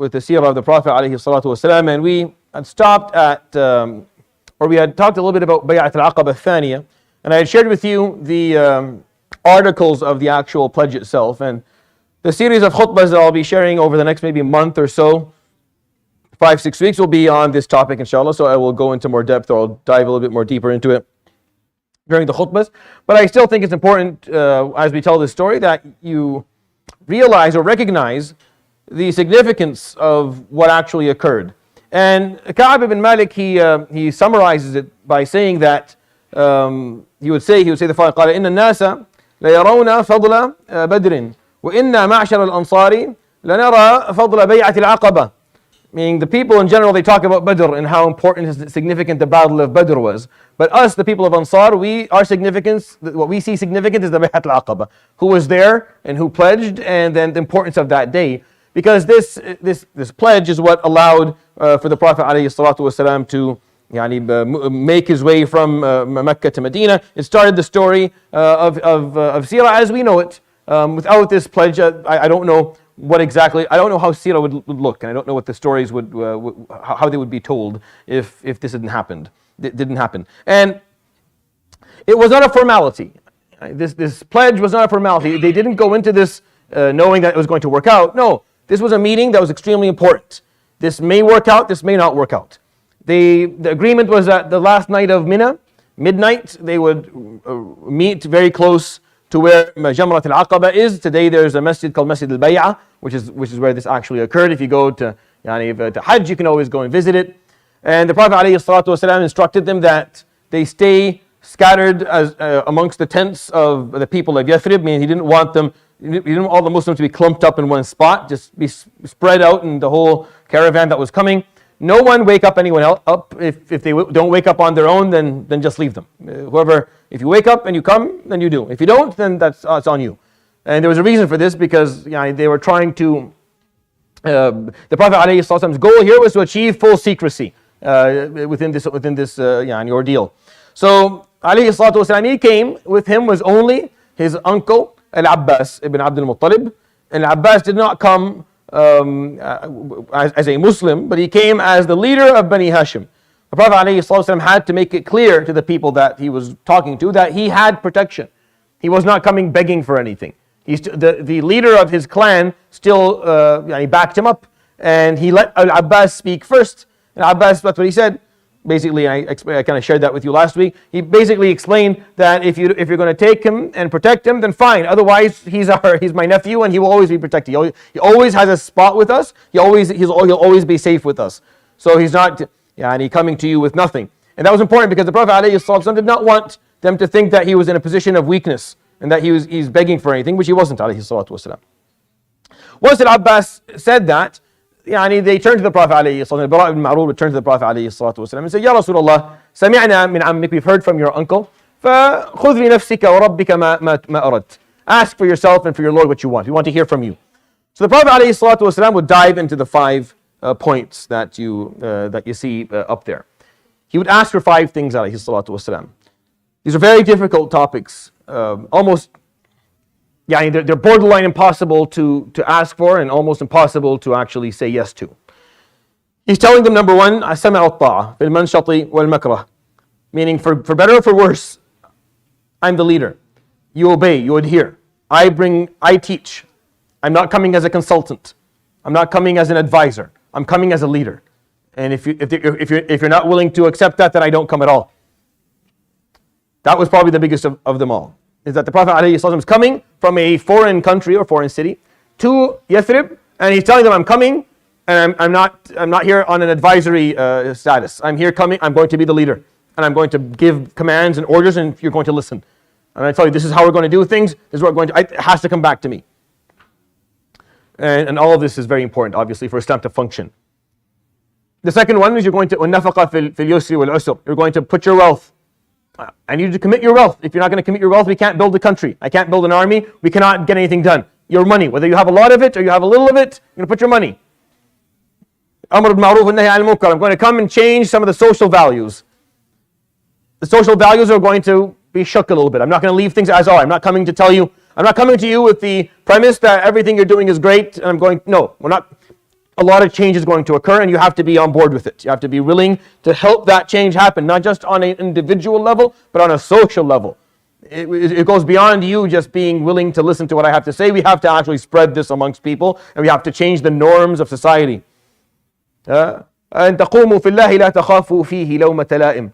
with the seerah of the Prophet ﷺ, and we had stopped at, or we had talked a little bit about Bay'at al-Aqaba al-Thaniya, and I had shared with you the articles of the actual pledge itself, and the series of khutbahs that I'll be sharing over the next maybe month or so, 5-6 weeks, will be on this topic inshallah, so I will go into more depth, or I'll dive a little bit more deeper into it during the khutbahs. But I still think it's important as we tell this story that you realize or recognize the significance of what actually occurred. And Ka'b ibn Malik, he summarizes it by saying that he would say the following: قال إن الناس ليرون فضل بدر وإنا معشر الأنصار لنرى فضل بيعة العقبة. Meaning the people in general, they talk about Badr and how important and significant the battle of Badr was. But us, the people of Ansar, our significance, what we see significant is the Bay'at al-Aqaba, who was there and who pledged, and then the importance of that day. Because this pledge is what allowed for the Prophet ﷺ to make his way from Mecca to Medina. It started the story of Seerah as we know it. Without this pledge, I don't know what exactly, I don't know how Seerah would look, and I don't know what the stories would how they would be told if this didn't happen. And it was not a formality. This pledge was not a formality. They didn't go into this knowing that it was going to work out. No, this was a meeting that was extremely important. This may work out, this may not work out. The agreement was that the last night of Mina, midnight, they would meet very close to where Jamrat al-Aqaba is. Today there's a masjid called Masjid al-Bay'ah, which is where this actually occurred. If you go to Hajj, you can always go and visit it. And the Prophet ﷺ instructed them that they stay scattered amongst the tents of the people of Yathrib, meaning he didn't want all the Muslims to be clumped up in one spot, just be spread out in the whole caravan that was coming. No one wake up anyone else up. If they don't wake up on their own, then just leave them. If you wake up and you come, then you do. If you don't, then it's on you. And there was a reason for this, because they were trying to. The Prophet ﷺ's goal here was to achieve full secrecy within this ordeal. So ﷺ, he came. With him was only his uncle Al-Abbas ibn Abdul Muttalib, and Al-Abbas did not come as a Muslim, but he came as the leader of Bani Hashim. The Prophet ﷺ had to make it clear to the people that he was talking to that he had protection. He was not coming begging for anything. The leader of his clan still backed him up, and he let Al-Abbas speak first. And Abbas, that's what he said. Basically, I kind of shared that with you last week. He basically explained that if you're going to take him and protect him, then fine. Otherwise, he's my nephew, and he will always be protected. He always has a spot with us. He'll always be safe with us. So he's not coming to you with nothing. And that was important because the Prophet ﷺ did not want them to think that he was in a position of weakness and that he's begging for anything, which he wasn't. ﷺ. Once Abbas said that, they turned to the Prophet ﷺ. Bara ibn Ma'rur would turn to the Prophet ﷺ and say, Ya Rasulullah, سمعنا من عمك, we've heard from your uncle, فخذ لنفسك وربك ما أردت. Ask for yourself and for your Lord what you want. We want to hear from you. So the Prophet ﷺ would dive into the 5 points that you see up there. He would ask for 5 things ﷺ. These are very difficult topics, almost they're borderline impossible to ask for and almost impossible to actually say yes to. He's telling them, number 1, السمع والطاعة في المنشط والمكره, meaning for better or for worse, I'm the leader. You obey, you adhere. I teach. I'm not coming as a consultant. I'm not coming as an advisor. I'm coming as a leader. And if you're not willing to accept that, then I don't come at all. That was probably the biggest of them all. Is that the Prophet ﷺ is coming from a foreign country or foreign city to Yathrib, and he's telling them, I'm coming, and I'm not here on an advisory status. I'm going to be the leader, and I'm going to give commands and orders, and you're going to listen. And I tell you, this is how we're going to do things. This is what it has to come back to me. And all of this is very important, obviously, for Islam to function. The second one is you're going to وَالنَّفَقَ فِي الْيُسْرِ وَالْعُسْرِ. You're going to put your wealth. I need you to commit your wealth. If you're not going to commit your wealth, we can't build a country. I can't build an army. We cannot get anything done. Your money, whether you have a lot of it or you have a little of it, you're going to put your money. Amr bil ma'ruf wa nahy anil munkar. I'm going to come and change some of the social values. The social values are going to be shook a little bit. I'm not going to leave things as are. I'm not coming to you with the premise that everything you're doing is great, and we're not. a lot of change is going to occur, and you have to be on board with it. You have to be willing to help that change happen, not just on an individual level, but on a social level. It goes beyond you just being willing to listen to what I have to say. We have to actually spread this amongst people, and we have to change the norms of society. أن تقوموا في الله لا تخافوا فيه لومة لائم.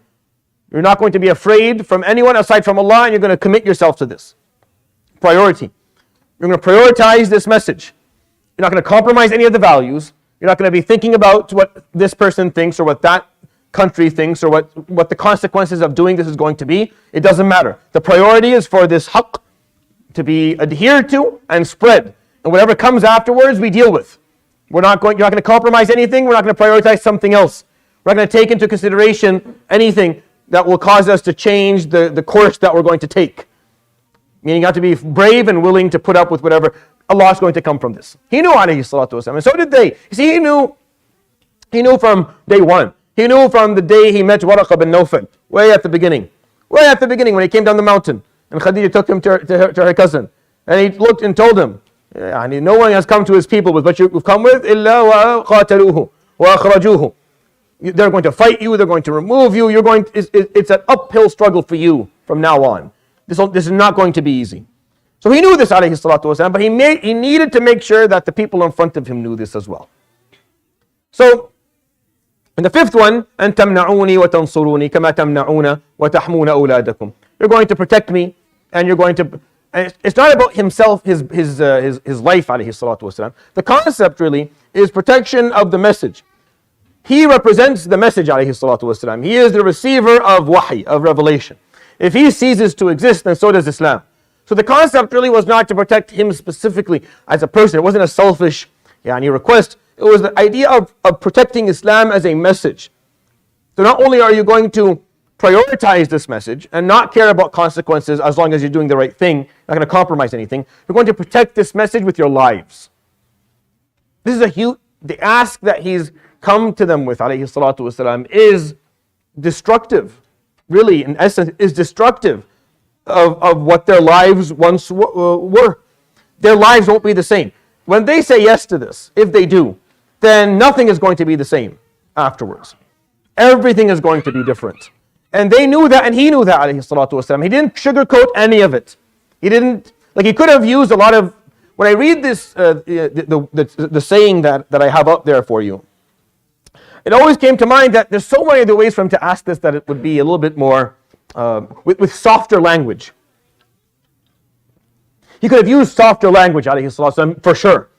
You're not going to be afraid from anyone aside from Allah, and you're going to commit yourself to this. Priority. You're going to prioritize this message. You're not going to compromise any of the values. You're not going to be thinking about what this person thinks or what that country thinks or what the consequences of doing this is going to be. It doesn't matter. The priority is for this haqq to be adhered to and spread. And whatever comes afterwards, we deal with. You're not going to compromise anything. We're not going to prioritize something else. We're not going to take into consideration anything that will cause us to change the course that we're going to take. Meaning you have to be brave and willing to put up with whatever Allah is going to come from this. He knew, alayhi salatu wasalam, and so did they. You see, he knew from day one. He knew from the day he met Waraqah bin Nawfal, way at the beginning when he came down the mountain, and Khadija took him to her cousin, and he looked and told him, no one has come to his people with what you've come with, إِلَّا وَقَاتَلُوهُ وَأَخْرَجُوهُ. They're going to fight you, they're going to remove you, it's an uphill struggle for you from now on. This is not going to be easy. So he knew this, alayhi salatu wasalam, but he needed to make sure that the people in front of him knew this as well. So, and the fifth one, أن تمنعوني وتنصروني كما تمنعون وتحمون أولادكم. You're going to protect me, and you're going to. And it's not about himself, his life, alayhi salatu wasalam. The concept really is protection of the message. He represents the message, alayhi salatu wasalam. He is the receiver of wahy, of revelation. If he ceases to exist, then so does Islam. So the concept really was not to protect him specifically as a person. It wasn't a selfish request. It was the idea of protecting Islam as a message. So not only are you going to prioritize this message and not care about consequences as long as you're doing the right thing, not going to compromise anything, you're going to protect this message with your lives. This is the ask that he's come to them with, alayhi salatu wasalam, is destructive. Really, in essence, is destructive of what their lives once were. Their lives won't be the same. When they say yes to this, if they do, then nothing is going to be the same afterwards. Everything is going to be different. And they knew that, and he knew that, alayhi salatu wasalam. He didn't sugarcoat any of it. He could have used a lot of, when I read this, the saying that I have up there for you, it always came to mind that there's so many other ways for him to ask this that it would be a little bit more, with softer language. He could have used softer language, alayhi salatu wasalam, for sure,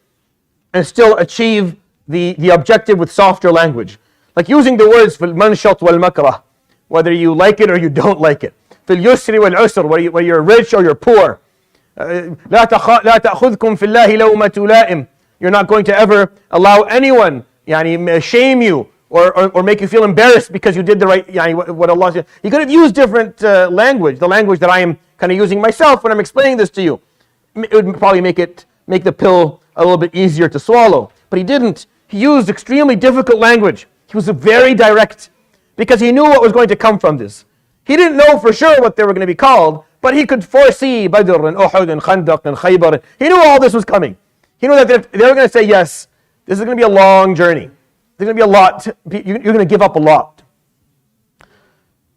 and still achieve the objective with softer language. Like using the words fil manshat wal makrah, whether you like it or you don't like it. Fil yusri wal usr, whether you're rich or you're poor. لا تأخذكم في الله لومة لائم. You're not going to ever allow anyone shame you or make you feel embarrassed because you did the right, what Allah said. He could have used different language, the language that I am kind of using myself when I'm explaining this to you. It would probably make the pill a little bit easier to swallow. But he didn't. He used extremely difficult language. He was very direct because he knew what was going to come from this. He didn't know for sure what they were going to be called, but he could foresee Badr and Uhud and Khandaq and Khaybar. He knew all this was coming. He knew that if they were going to say yes, this is going to be a long journey. There's going to be a lot. You're going to give up a lot.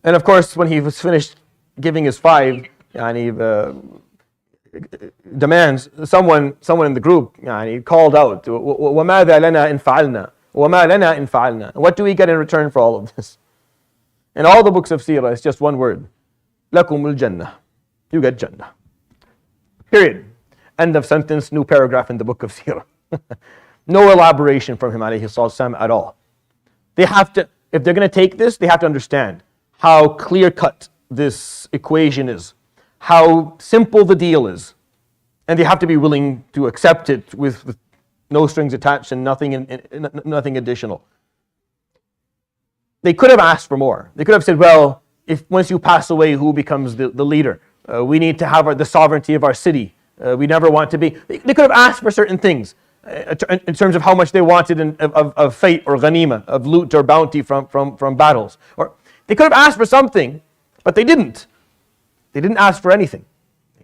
And of course, when he was finished giving his 5 demands, someone in the group he called out, وَمَاذَا لَنَا إِن فَعَلْنَا وَمَا لَنَا إِن فَعَلْنَا. What do we get in return for all of this? In all the books of Seerah, it's just one word. لَكُمُ الْجَنَّةِ. You get Jannah. Period. End of sentence, new paragraph in the book of Seerah. No elaboration from him, alayhi salatu at all. They have to, if they're going to take this, they have to understand how clear-cut this equation is, how simple the deal is, and they have to be willing to accept it with no strings attached and nothing additional. They could have asked for more. They could have said, well, if once you pass away, who becomes the leader? We need to have the sovereignty of our city. We never want to be. They could have asked for certain things in terms of how much they wanted of fate or ghanima, of loot or bounty from battles. Or they could have asked for something, but they didn't. They didn't ask for anything.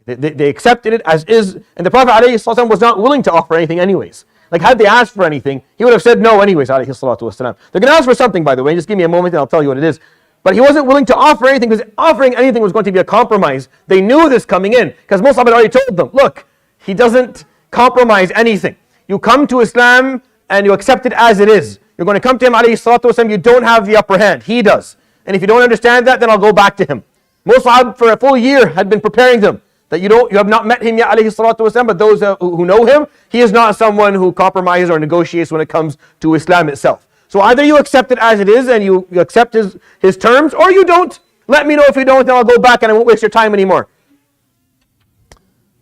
They accepted it as is, and the Prophet ﷺ was not willing to offer anything anyways. Like had they asked for anything, he would have said no anyways, alayhi salatu wasalam. They're going to ask for something, by the way. Just give me a moment and I'll tell you what it is. But he wasn't willing to offer anything because offering anything was going to be a compromise. They knew this coming in because Mus'ab had already told them, look, he doesn't compromise anything. You come to Islam and you accept it as it is. You're going to come to him, alayhi salatu wasalam, you don't have the upper hand. He does. And if you don't understand that, then I'll go back to him. Mus'ab for a full year had been preparing them that you have not met him yet, alayhi salatu wasalam, but those who know him, he is not someone who compromises or negotiates when it comes to Islam itself. So either you accept it as it is and you accept his terms, or you don't. Let me know if you don't, then I'll go back and I won't waste your time anymore.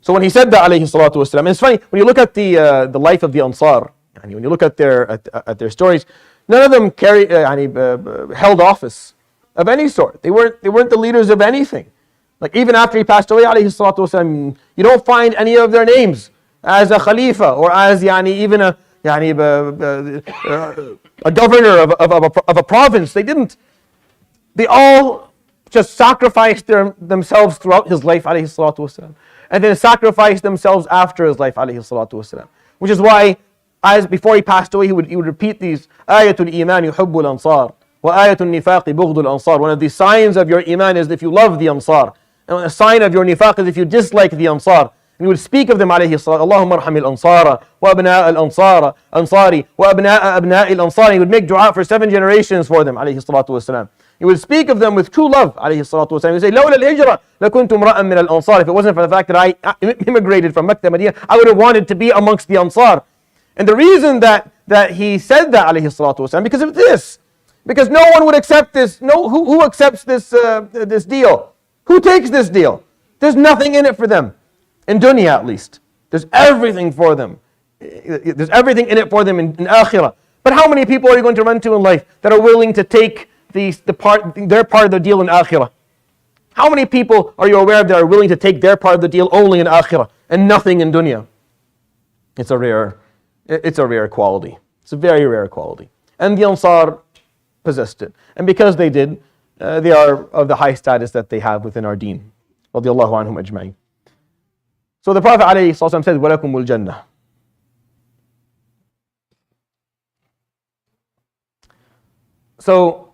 So when he said that, alayhi salatu wasalam, and it's funny, when you look at the life of the Ansar, and when you look at their stories, none of them held office of any sort. They weren't the leaders of anything. Like even after he passed away, alayhi salatu wasalam, you don't find any of their names as a khalifa or as even a governor of a province. They didn't. They all just sacrificed themselves throughout his life, alayhi salatu wasalam, and then sacrificed themselves after his life, alayhi salatu wasalam. Which is why, as before he passed away, he would repeat these ayatul iman yuhibbul ansar wa ayatul nifaq bughdul ansar. One of the signs of your iman is if you love the Ansar, and a sign of your nifaq is if you dislike the Ansar. And he would speak of them, alayhi salatu, Allahumma arham al-ansara, wa abna' al-ansara, ansari, wa abna' abna' al-ansari. He would make dua for 7 generations for them, alayhi salatu wasalam. He would speak of them with true love, alayhi salatu wasalam. He would say, لولا الهجرة لكنت امرأ من الأنصار. If it wasn't for the fact that I immigrated from Mecca to Medina, I would have wanted to be amongst the Ansar. And the reason that he said that, alayhi salatu wasalam, because of this. Because no one would accept this. Who accepts this deal? Who takes this deal? There's nothing in it for them. In dunya at least. There's everything for them. There's everything in it for them in akhirah. But how many people are you going to run to in life that are willing to take their part of the deal in akhirah? How many people are you aware of that are willing to take their part of the deal only in akhirah and nothing in dunya? It's a rare quality. It's a very rare quality. And the Ansar possessed it. And because they did, they are of the high status that they have within our deen. Radiyallahu anhum ajma'in. So the Prophet ﷺ said, وَلَكُمُ الْجَنَّةِ. So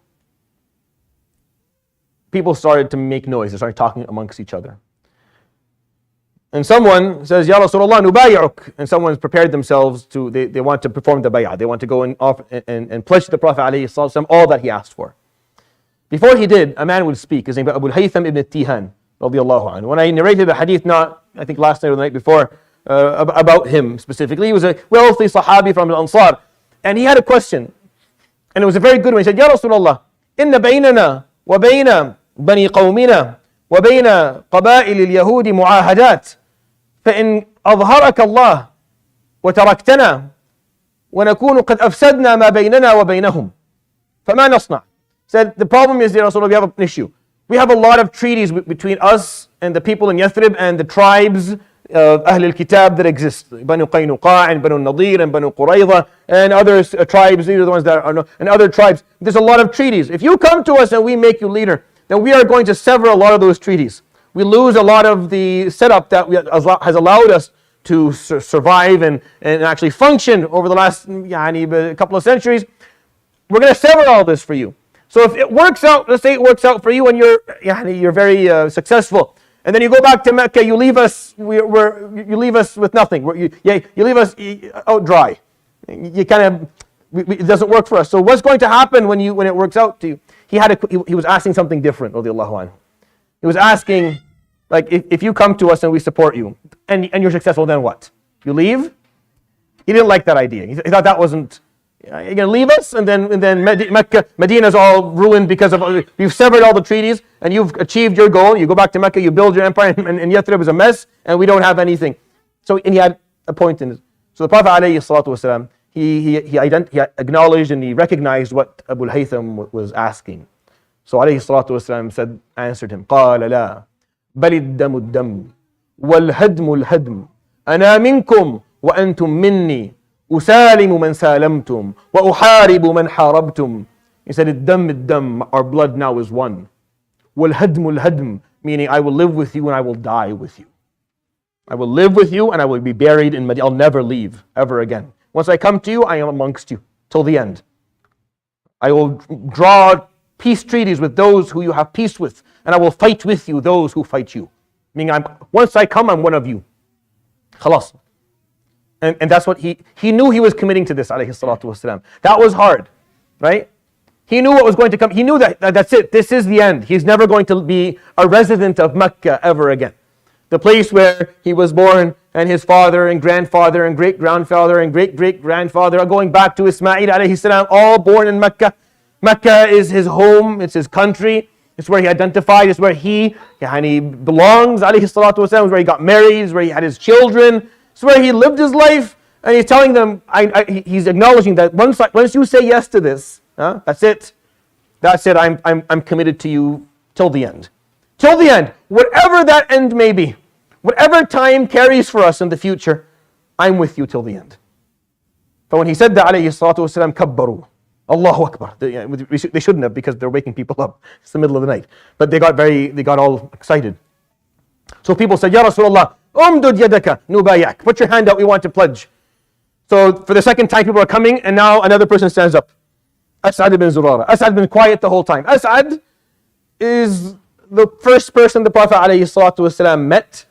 people started to make noise. They started talking amongst each other. And someone says, Ya Rasulullah, nubayi'uk. And someone's prepared themselves they want to perform the bay'ah. They want to go and pledge to the Prophet ﷺ all that he asked for. Before he did, a man would speak. His name was Abu Haytham ibn Tihan, radiyallahu anhu. When I narrated the hadith, I think last night or the night before, about him specifically, he was a wealthy Sahabi from Al-Ansar. And he had a question. And it was a very good one. He said, Ya Rasulullah, inna baynana wa bayna bani qawmina wa bayna qaba'il al-yahudi mu'ahadat. فإن أظهرك الله وتركتنا ونكون قد أفسدنا ما بيننا وبينهم فما نصنع. Said, the problem is, Ya Rasulullah, we have an issue. We have a lot of treaties between us and the people in Yathrib and the tribes of Ahl al-Kitab that exist. Banu Qaynuqa and Banu Nadir and Banu Qurayza and other tribes. These are the ones that are, and other tribes. There's a lot of treaties. If you come to us and we make you leader, then we are going to sever a lot of those treaties. We lose a lot of the setup that has allowed us to survive and actually function over the last couple of centuries. We're going to sever all this for you. So if it works out, let's say it works out for you and you're very successful, and then you go back to Mecca, you leave us with nothing. You leave us out dry. You kind of, it doesn't work for us. So what's going to happen when it works out to you? He was asking something different, radiyallahu anhu. He was asking, like, if you come to us and we support you, and you're successful, then what? You leave? He didn't like that idea. He thought that wasn't, you're going to leave us, and then Mecca, Medina's all ruined because of, you've severed all the treaties, and you've achieved your goal. You go back to Mecca, you build your empire, and Yathrib is a mess, and we don't have anything. So, and he had a point in it. So the Prophet ﷺ, he acknowledged and he recognized what Abu Haytham was asking. So ﷺ answered him, قال لا بل الدم الدم والهدم الهدم أنا منكم وأنتم مني أسالم من سالمتم وأحارب من حاربتم. He said, الدم, our blood now is one. والهدم الهدم, meaning I will live with you and I will die with you. I will live with you and I will be buried in Medina. I'll never leave ever again. Once I come to you, I am amongst you till the end. I will draw peace treaties with those who you have peace with, and I will fight with you those who fight you. Meaning, once I come, I'm one of you. Khalas. And that's what he knew he was committing to this, alayhi salatu wasalam. That was hard, right? He knew what was going to come. He knew that's it. This is the end. He's never going to be a resident of Mecca ever again. The place where he was born, and his father and grandfather and great-grandfather and great-great-grandfather are going back to Ismail alayhi salam, all born in Mecca. Mecca is his home. It's his country. It's where he identified. It's where he belongs, alayhi salatu wasalam. It's where he got married. It's where he had his children. It's where he lived his life. And he's telling them, he's acknowledging that once you say yes to this, that's it. That's it. I'm committed to you till the end. Till the end. Whatever that end may be. Whatever time carries for us in the future, I'm with you till the end. But when he said that, alayhi salatu wasalam, kabbaru. Allahu Akbar. They shouldn't have, because they're waking people up. It's the middle of the night. But they got all excited. So people said, Ya Rasulullah, umdud yadaka nubayak. Put your hand out, we want to pledge. So for the second time, people are coming, and now another person stands up. As'ad ibn Zurara. As'ad has been quiet the whole time. As'ad is the first person the Prophet ﷺ met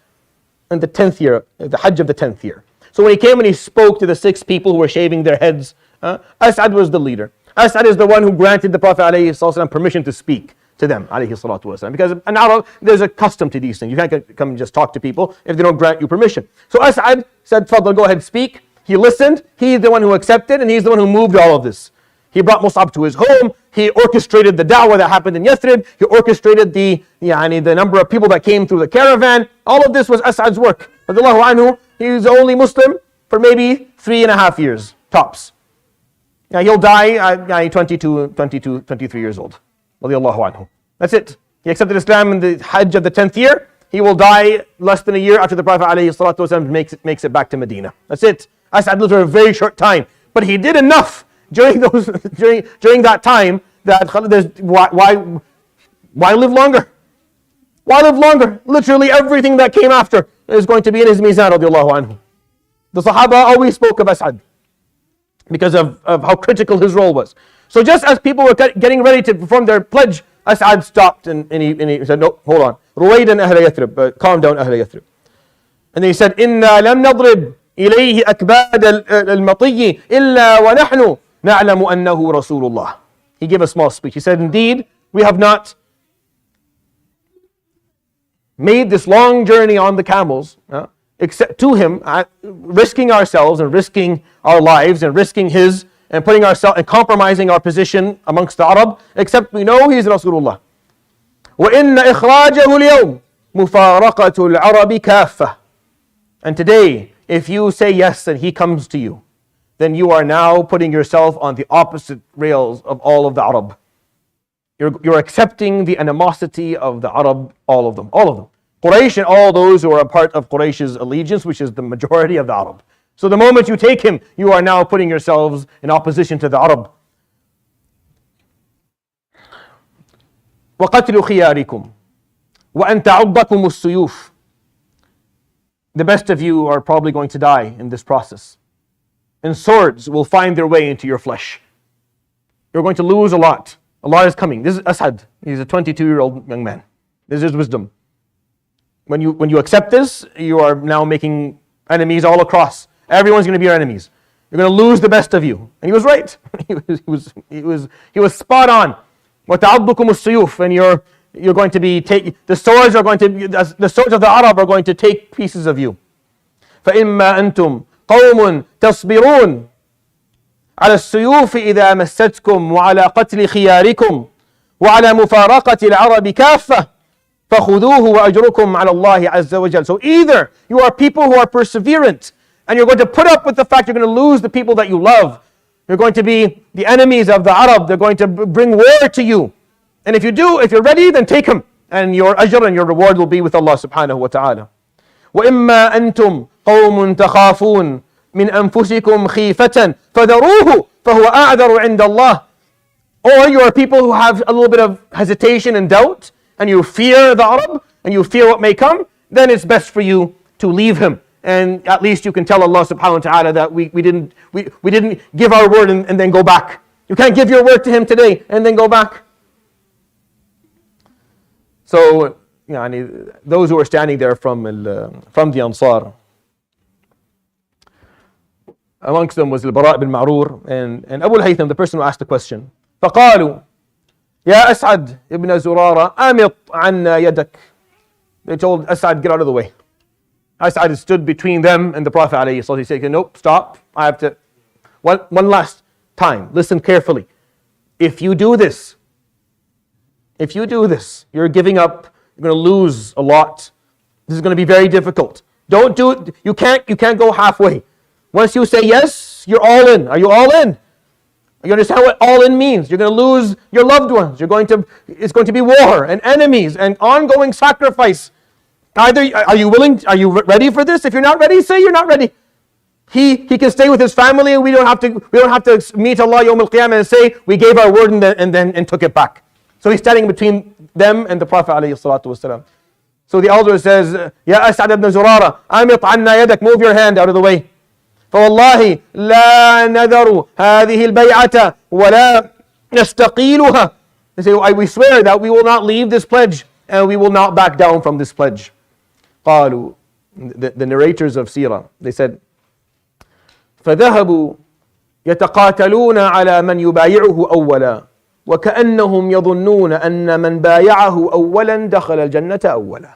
in the 10th year, the Hajj of the 10th year. So when he came and he spoke to the 6 people who were shaving their heads, As'ad was the leader. As'ad is the one who granted the Prophet ﷺ permission to speak to them, ﷺ. Because in Arab, there's a custom to these things. You can't come and just talk to people if they don't grant you permission. So As'ad said, Fadl, go ahead, speak. He listened. He's the one who accepted, and he's the one who moved all of this. He brought Mus'ab to his home. He orchestrated the da'wah that happened in Yathrib. He orchestrated the number of people that came through the caravan. All of this was As'ad's work. Radiallahu anhu, he was the only Muslim for maybe 3.5 years, tops. Now he'll die 22, 23 years old. Radiallahu anhu. That's it. He accepted Islam in the Hajj of the 10th year. He will die less than a year after the Prophet _والسلام, makes it back to Medina. That's it. As'ad lived for a very short time. But he did enough during that time that why live longer? Why live longer? Literally everything that came after is going to be in his mizan, radiallahu anhu. The Sahaba always spoke of As'ad because of how critical his role was. So just as people were getting ready to perform their pledge, As'ad stopped and he said, no, hold on. Ruwaydan ahla Yathrib, calm down ahla Yathrib. And then he said, Inna lam nadrib ilayhi akbad al-matiyi illa wa nahnu na'lamu annahu Rasulullah. He gave a small speech. He said, indeed, we have not made this long journey on the camels, except to him, risking ourselves and risking our lives and risking his and putting ourselves and compromising our position amongst the Arab, except we know he is Rasulullah. وَإِنَّ إِخْرَاجَهُ الْيَوْمِ مُفَارَقَةُ الْعَرَبِ كَافَّةً. And today, if you say yes and he comes to you, then you are now putting yourself on the opposite rails of all of the Arab. You're accepting the animosity of the Arab, all of them. Quraysh and all those who are a part of Quraysh's allegiance, which is the majority of the Arab. So the moment you take him, you are now putting yourselves in opposition to the Arab. وَقَتْلُ خِيَارِكُمْ وَأَنْ تَعُضَّكُمُ السُّيُوفِ. The best of you are probably going to die in this process. And swords will find their way into your flesh. You're going to lose a lot. A lot is coming. This is As'ad. He's a 22-year-old young man. This is wisdom. When you accept this, you are now making enemies all across. Everyone's going to be your enemies. You're going to lose the best of you. And he was right. he was spot on. وَتَعَضُّكُمُ السُّيُوفِ. And you're going to be the swords of the Arab are going to take pieces of you. فَإِمَّا أَنْتُمْ قَوْمٌ تَصْبِرُونَ على السيوف إذا مستكم وعلى قتل خياركم وعلى مفارقة العرب كافة فخذوه وأجركم على الله عز وجل. So either you are people who are perseverant and you're going to put up with the fact you're going to lose the people that you love. You're going to be the enemies of the Arab. They're going to bring war to you. And if you're ready, then take them. And your ajr and your reward will be with Allah subhanahu wa ta'ala. وَإِمَّا أَنْتُمْ قَوْمٌ تَخَافُونَ من أنفسكم خيفة فذروه فهو أعذر عند الله. Or you are people who have a little bit of hesitation and doubt, and you fear the Arab, and you fear what may come, then it's best for you to leave him. and at least you can tell Allah subhanahu wa ta'ala that we didn't give our word and then go back. You can't give your word to him today and then go back. So, those who were standing there from the Ansar, amongst them was Al-Bara' bin Ma'rur and Abu al-Haytham, the person who asked the question. فقالوا يا أسعد ابن زرارة أمط عنا يدك. They told As'ad, get out of the way. As'ad stood between them and the Prophet ﷺ. He said, nope, stop. I have to, one last time, listen carefully. If you do this, you're giving up, you're going to lose a lot. This is going to be very difficult. Don't do it. You can't go halfway. Once you say yes, you're all in. Are you all in? You understand what all in means? You're going to lose your loved ones. It's going to be war and enemies and ongoing sacrifice. Either are you ready for this? If you're not ready, say you're not ready. He can stay with his family, and we don't have to meet Allah Yawm al-Qiyamah and say we gave our word and took it back. So he's standing between them and the Prophet ﷺ. So the elder says, Ya As'ad ibn Zurara, Amit anna yadak, move your hand out of the way. فوالله لا نذر هذه البيعة ولا نستقيلها. They say, we swear that we will not leave this pledge and we will not back down from this pledge. قالوا, the narrators of Seerah, they said, فذهبوا يتقاتلون على من يبايعه أولا وكأنهم يظنون أن من بايعه أولا دخل الجنة أولا.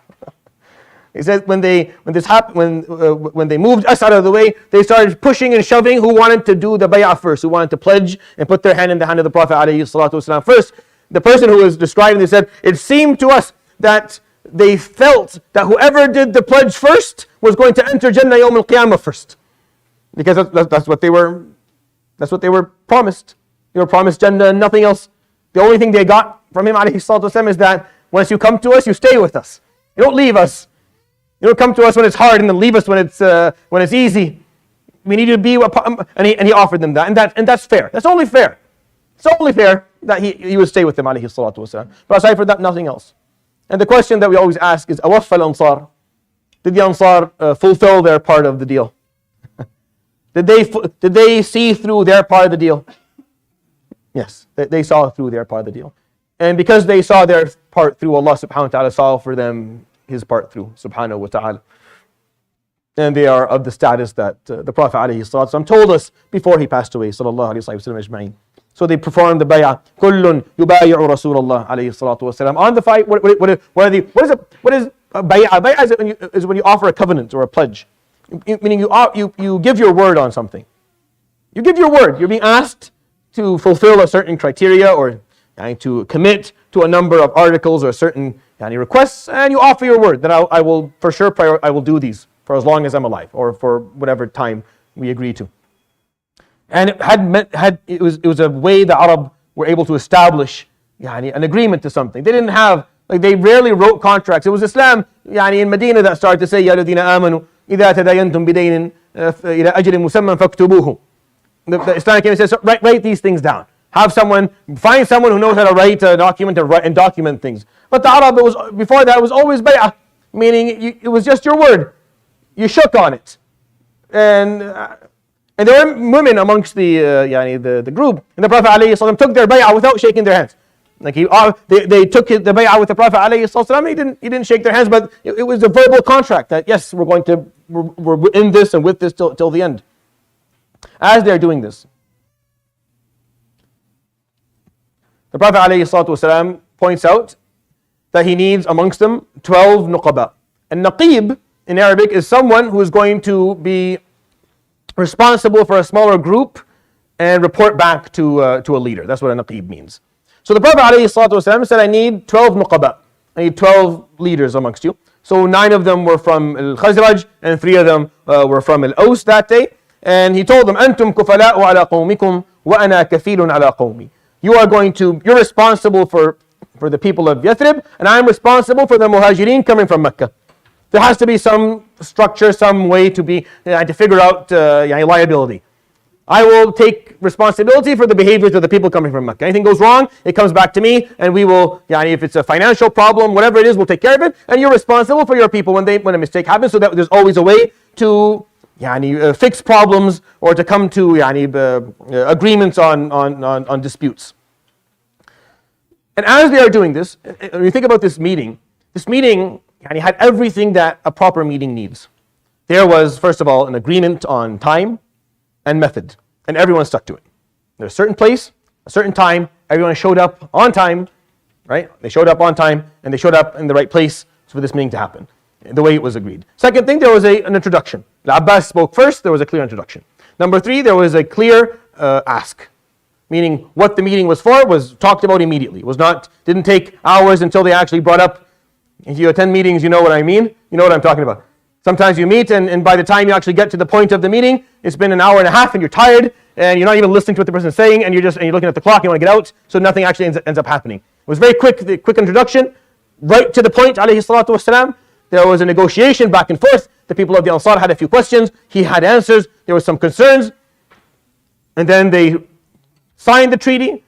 He said when they moved us out of the way, they started pushing and shoving who wanted to do the bay'ah first, who wanted to pledge and put their hand in the hand of the Prophet ﷺ first. The person who was describing this said, it seemed to us that they felt that whoever did the pledge first was going to enter Jannah Yawm al-Qiyamah first. Because that's what they were promised. They were promised Jannah and nothing else. The only thing they got from him ﷺ is that once you come to us, you stay with us. You don't leave us. You don't come to us when it's hard and then leave us when it's easy. We need to be, and he offered them that, and that's fair. That's only fair. It's only fair that he would stay with them, alayhi salatu wasalam. But aside from that, nothing else. And the question that we always ask is, awaffa al-Ansar? Did the Ansar fulfill their part of the deal? Did they see through their part of the deal? Yes, they saw through their part of the deal. And because they saw their part through, Allah subhanahu wa ta'ala saw for them his part through, subhanahu wa ta'ala. And they are of the status that the Prophet alayhi salatu told us before he passed away, sallallahu alayhi wa sallam ajma'in. So they performed the bay'ah. Kullun yubayi'u Rasulullah alayhi salatu wasalam. On the fight, what is a bay'ah? Bay'ah is when you offer a covenant or a pledge. Meaning you give your word on something. You give your word. You're being asked to fulfill a certain criteria or to commit to a number of articles or certain requests, and you offer your word that I will for sure I will do these for as long as I'm alive or for whatever time we agree to. And it was a way the Arab were able to establish an agreement to something. They didn't have, they rarely wrote contracts. It was Islam in Medina that started to say, Ya ladina amanu idha tadayantum bidaynin ila ajrin musamman faktubuhu. The Islamic came and says, write these things down. Find someone who knows how to write a document and document things. But the Arab, before that, it was always bay'ah, meaning it was just your word. You shook on it. And there were women amongst the group. And the Prophet ﷺ took their bay'ah without shaking their hands. They took the bay'ah with the Prophet ﷺ. He didn't shake their hands, but it was a verbal contract that yes, we're in this and with this till the end. As they're doing this, the Prophet ﷺ points out that he needs amongst them 12 nuqaba. And naqib in Arabic is someone who is going to be responsible for a smaller group and report back to a leader. That's what a naqib means. So the Prophet ﷺ said, I need 12 nuqaba. I need 12 leaders amongst you. So 9 of them were from Al-Khazraj and 3 of them were from Al-Aws that day. And he told them, أنتم كفلاء على قومكم وأنا كفيل على قومي. You're responsible for the people of Yathrib, and I'm responsible for the Muhajirin coming from Mecca. There has to be some structure, some way to figure out liability. I will take responsibility for the behaviors of the people coming from Mecca. Anything goes wrong, it comes back to me, and we will, if it's a financial problem, whatever it is, we'll take care of it, and you're responsible for your people when a mistake happens, so that there's always a way to fix problems or to come to agreements on disputes. And as they are doing this, when you think about this meeting had everything that a proper meeting needs. There was, first of all, an agreement on time and method, and everyone stuck to it. There's a certain place, a certain time, everyone showed up on time, right? They showed up on time, and they showed up in the right place for this meeting to happen, the way it was agreed. Second thing, there was an introduction. Abbas spoke first, there was a clear introduction. Number three, there was a clear ask, meaning what the meeting was for was talked about immediately. It didn't take hours until they actually brought up. If you attend meetings, you know what I mean. You know what I'm talking about. Sometimes you meet, and by the time you actually get to the point of the meeting, it's been an hour and a half, and you're tired, and you're not even listening to what the person is saying, and you're looking at the clock, and you want to get out, so nothing actually ends up happening. It was very quick, the quick introduction, right to the point, alayhi salatu wasalam. There was a negotiation back and forth. The people of the Ansar had a few questions. He had answers. There were some concerns. And then they signed the treaty,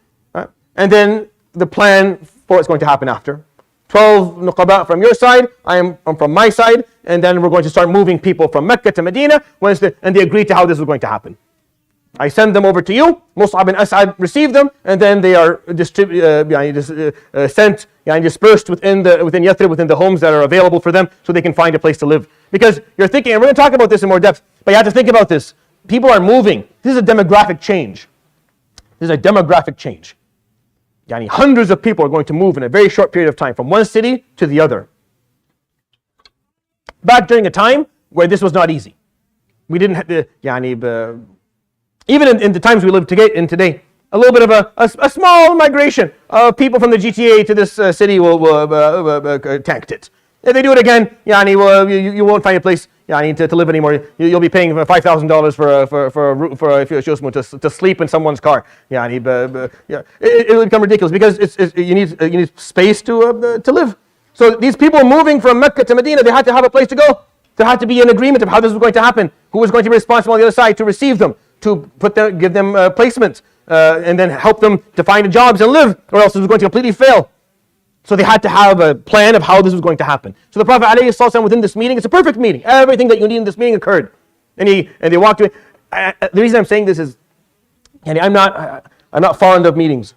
and then the plan for what's going to happen after. 12 nuqaba from your side, I'm from my side, and then we're going to start moving people from Mecca to Medina, and they agreed to how this was going to happen. I send them over to you, Mus'ab bin As'ad received them, and then they are sent and dispersed within Yathrib, within the homes that are available for them, so they can find a place to live. Because you're thinking, and we're going to talk about this in more depth, but you have to think about this. People are moving. This is a demographic change. This is a demographic change. Hundreds of people are going to move in a very short period of time from one city to the other. Back during a time where this was not easy. We didn't have the, even in the times we live in today, a little bit of a small migration of people from the GTA to this city will tanked it. If they do it again, you won't find a place to live anymore. You'll be paying $5,000 to sleep in someone's car. It will become ridiculous because you need space to live. So these people moving from Mecca to Medina, they had to have a place to go. There had to be an agreement of how this was going to happen. Who was going to be responsible on the other side to receive them, to give them placement, and then help them to find jobs and live, or else it was going to completely fail. So they had to have a plan of how this was going to happen. So the Prophet ﷺ within this meeting, it's a perfect meeting. Everything that you need in this meeting occurred. And they walked away. The reason I'm saying this is, I'm not fond of meetings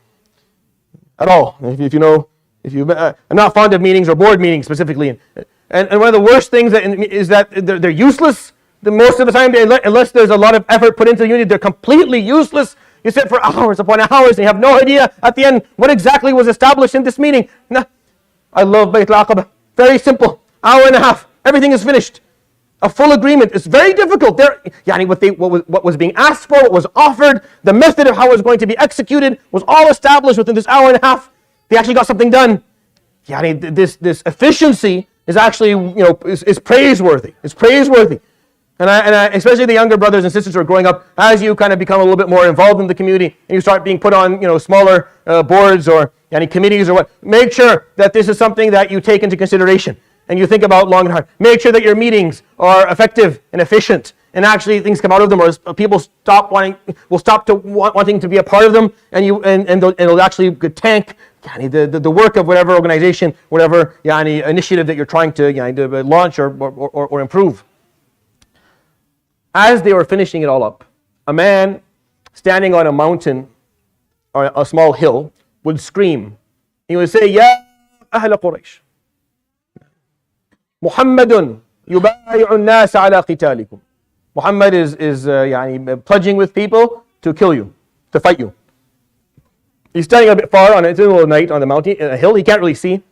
at all. I'm not fond of meetings or board meetings specifically. And one of the worst things is that they're useless. Most of the time, unless there's a lot of effort put into the unit, they're completely useless. You sit for hours upon hours and you have no idea at the end what exactly was established in this meeting. No. I love Bayt al-Aqaba. Very simple. Hour and a half. Everything is finished. A full agreement. It's very difficult. What was being asked for, what was offered, the method of how it was going to be executed was all established within this hour and a half. They actually got something done. This efficiency is actually, is praiseworthy. It's praiseworthy. And I, especially the younger brothers and sisters who are growing up, as you kind of become a little bit more involved in the community and you start being put on, smaller boards or any committees or what, make sure that this is something that you take into consideration and you think about long and hard. Make sure that your meetings are effective and efficient and actually things come out of them, or people will stop wanting to be a part of them, and it'll actually tank the work of whatever organization, whatever initiative that you're trying to launch or improve. As they were finishing it all up, a man standing on a mountain or a small hill would scream. He would say, "Ya Ahl Quraysh, Muhammadun yubayi'u an-nas ala qitalikum." Muhammad is pledging with people to kill you, to fight you. He's standing a bit far in the middle of the night on the mountain, a hill. He can't really see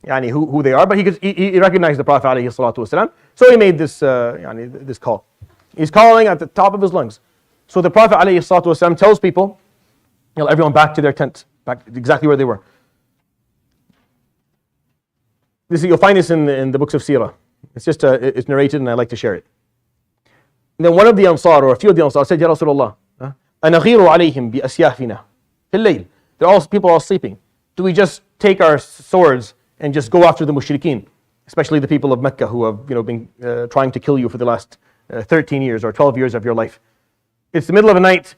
who they are, but he recognized the Prophet ﷺ. So he made this call. He's calling at the top of his lungs. So the Prophet ﷺ tells people, everyone back to their tent, back exactly where they were. You'll find this in the books of Seerah. It's narrated and I like to share it. And then one of the Ansar, or a few of the Ansar, said, "Ya Rasulullah, anaghiru alayhim bi asyafina fil layl." People are all sleeping. Do we just take our swords and just go after the mushrikeen, especially the people of Mecca who have been trying to kill you for the last 13 years or 12 years of your life? It's the middle of the night.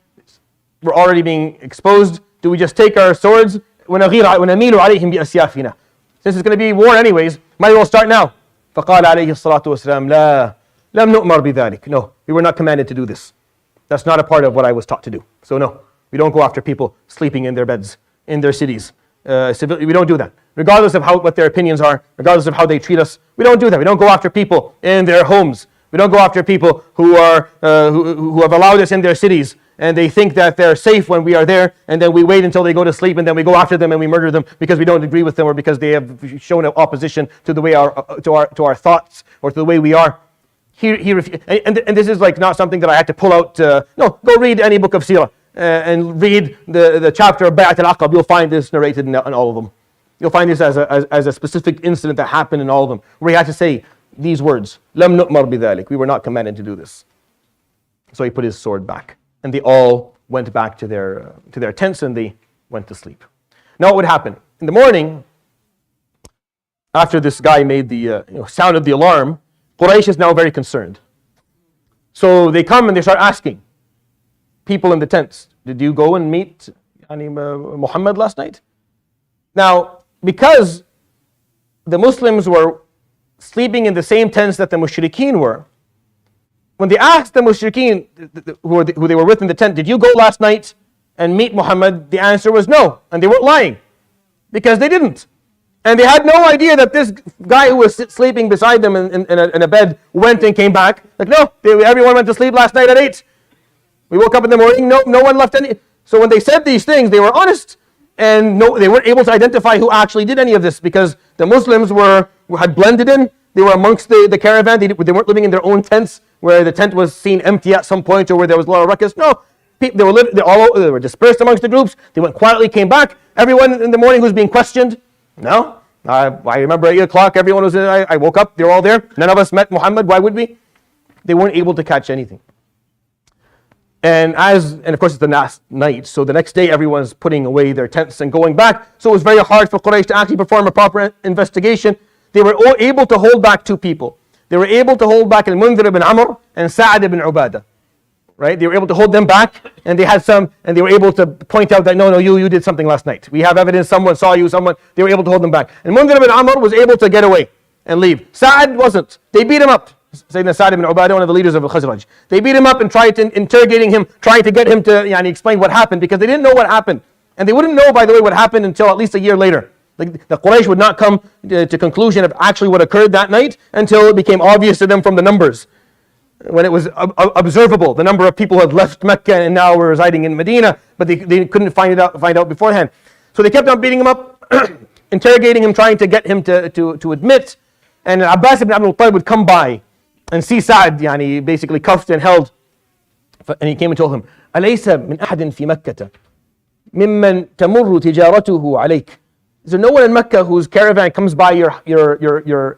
We're already being exposed. Do we just take our swords? وَنَمِيلُ عَلَيْهِمْ بِأَسْيَافِنَا. Since it's going to be war anyways, might as well start now. فَقَالَ عَلَيْهِ الصَّلَاةُ وَالسَّلَامُ لَا لم نؤمر بذلك. No, we were not commanded to do this. That's not a part of what I was taught to do. So no, we don't go after people sleeping in their beds, in their cities. We don't do that. Regardless of what their opinions are, regardless of how they treat us, we don't do that. We don't go after people in their homes. We don't go after people who have allowed us in their cities, and they think that they're safe when we are there, and then we wait until they go to sleep, and then we go after them and we murder them because we don't agree with them or because they have shown opposition to the way to our thoughts or to the way we are. And this is like not something that I had to pull out. No, go read any book of Seerah and read the chapter of Bay'at al-Aqaba. You'll find this narrated in all of them. You'll find this as a specific incident that happened in all of them, where he had to say these words, لم نؤمر بذلك. We were not commanded to do this. So he put his sword back, and they all went back to their tents and they went to sleep. Now what would happen? In the morning, after this guy made the sounded the alarm, Quraysh is now very concerned. So they come and they start asking people in the tents, did you go and meet Muhammad last night? Now, because the Muslims were sleeping in the same tents that the mushrikeen were, when they asked the mushrikeen who they were with in the tent, did you go last night and meet Muhammad? The answer was no, and they weren't lying, because they didn't. And they had no idea that this guy who was sleeping beside them in a bed went and came back. Like, no, everyone went to sleep last night at 8. We woke up in the morning, no one left any. So when they said these things, they were honest. And they weren't able to identify who actually did any of this, because the Muslims had blended in. They were amongst the caravan. They weren't living in their own tents, where the tent was seen empty at some point or where there was a lot of ruckus. No, they were dispersed amongst the groups. They went quietly, came back. Everyone in the morning who's being questioned, no. I remember at 8 o'clock, everyone was in. I woke up, they were all there. None of us met Muhammad. Why would we? They weren't able to catch anything. And of course it's the last night, so the next day everyone's putting away their tents and going back. So it was very hard for Quraysh to actually perform a proper investigation. They were all able to hold back two people. They were able to hold back Al-Mundhir ibn Amr and Sa'ad ibn Ubadah. Right? They were able to hold them back, and they were able to point out that no, you did something last night. We have evidence, someone saw you, they were able to hold them back. And Mundhir ibn Amr was able to get away and leave. Sa'ad wasn't. They beat him up. Sayyidina Sa'ad ibn Ubadah, one of the leaders of al-Khazraj. They beat him up and tried to interrogating him, trying to get him to explain what happened, because they didn't know what happened. And they wouldn't know, by the way, what happened until at least a year later. Like, the Quraysh would not come to conclusion of actually what occurred that night until it became obvious to them from the numbers. When it was observable, the number of people who had left Mecca and now were residing in Medina, but they couldn't find out beforehand. So they kept on beating him up, interrogating him, trying to get him to admit. And Abbas ibn Abdul Muttalib would come by and see Sa'ad, basically cuffed and held. And he came and told him, أليس من أحد في مكة ممن تمر تجارته عليك? Is there no one in Mecca whose caravan comes by your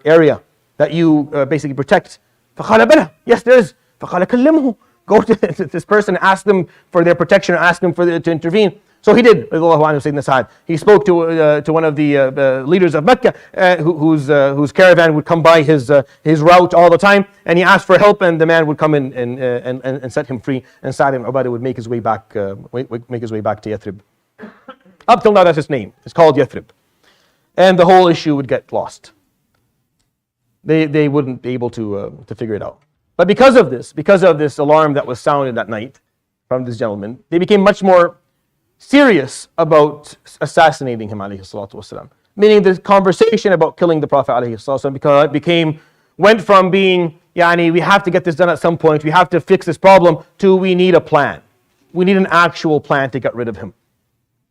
area that you basically protect? فقال بلى, yes there is. فقال كلمه, go to this person, ask them for their protection, or ask them to intervene. So he did. Sayyidina Sa'ad. He spoke to one of the leaders of Mecca whose caravan would come by his route all the time, and he asked for help, and the man would come in and set him free, and Sa'ad ibn Ubadah would make his way back to Yathrib. Up till now, that's his name. It's called Yathrib, and the whole issue would get lost. They wouldn't be able to figure it out. But because of this alarm that was sounded that night from this gentleman, they became much more serious about assassinating him, alayhi salatu wasalam. Meaning the conversation about killing the Prophet alayhi salatu wasalam went from being, we have to get this done at some point, we have to fix this problem, to we need a plan. We need an actual plan to get rid of him.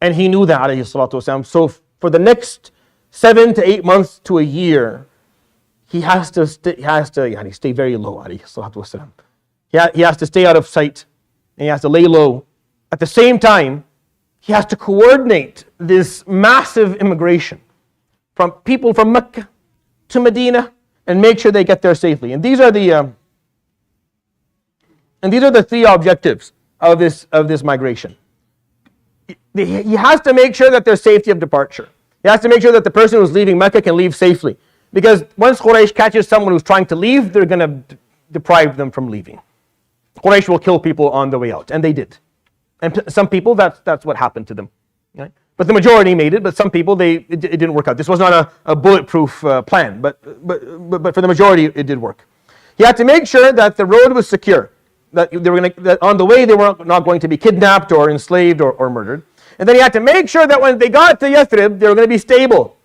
And he knew that, alayhi salatu wasalam. So for the next 7 to 8 months to a year, he has to stay very low, alayhi salatu wasalam. He has to stay out of sight, and he has to lay low. At the same time, he has to coordinate this massive immigration from people from Mecca to Medina and make sure they get there safely. And these are the three objectives of this migration. He has to make sure that there's safety of departure. He has to make sure that the person who's leaving Mecca can leave safely. Because once Quraysh catches someone who's trying to leave, they're going to deprive them from leaving. Quraysh will kill people on the way out, and they did. And some people, that's what happened to them. Right? But the majority made it, but some people, it didn't work out. This was not a bulletproof plan, but for the majority, it did work. He had to make sure that the road was secure, that on the way they were not going to be kidnapped or enslaved or murdered. And then he had to make sure that when they got to Yathrib, they were going to be stable.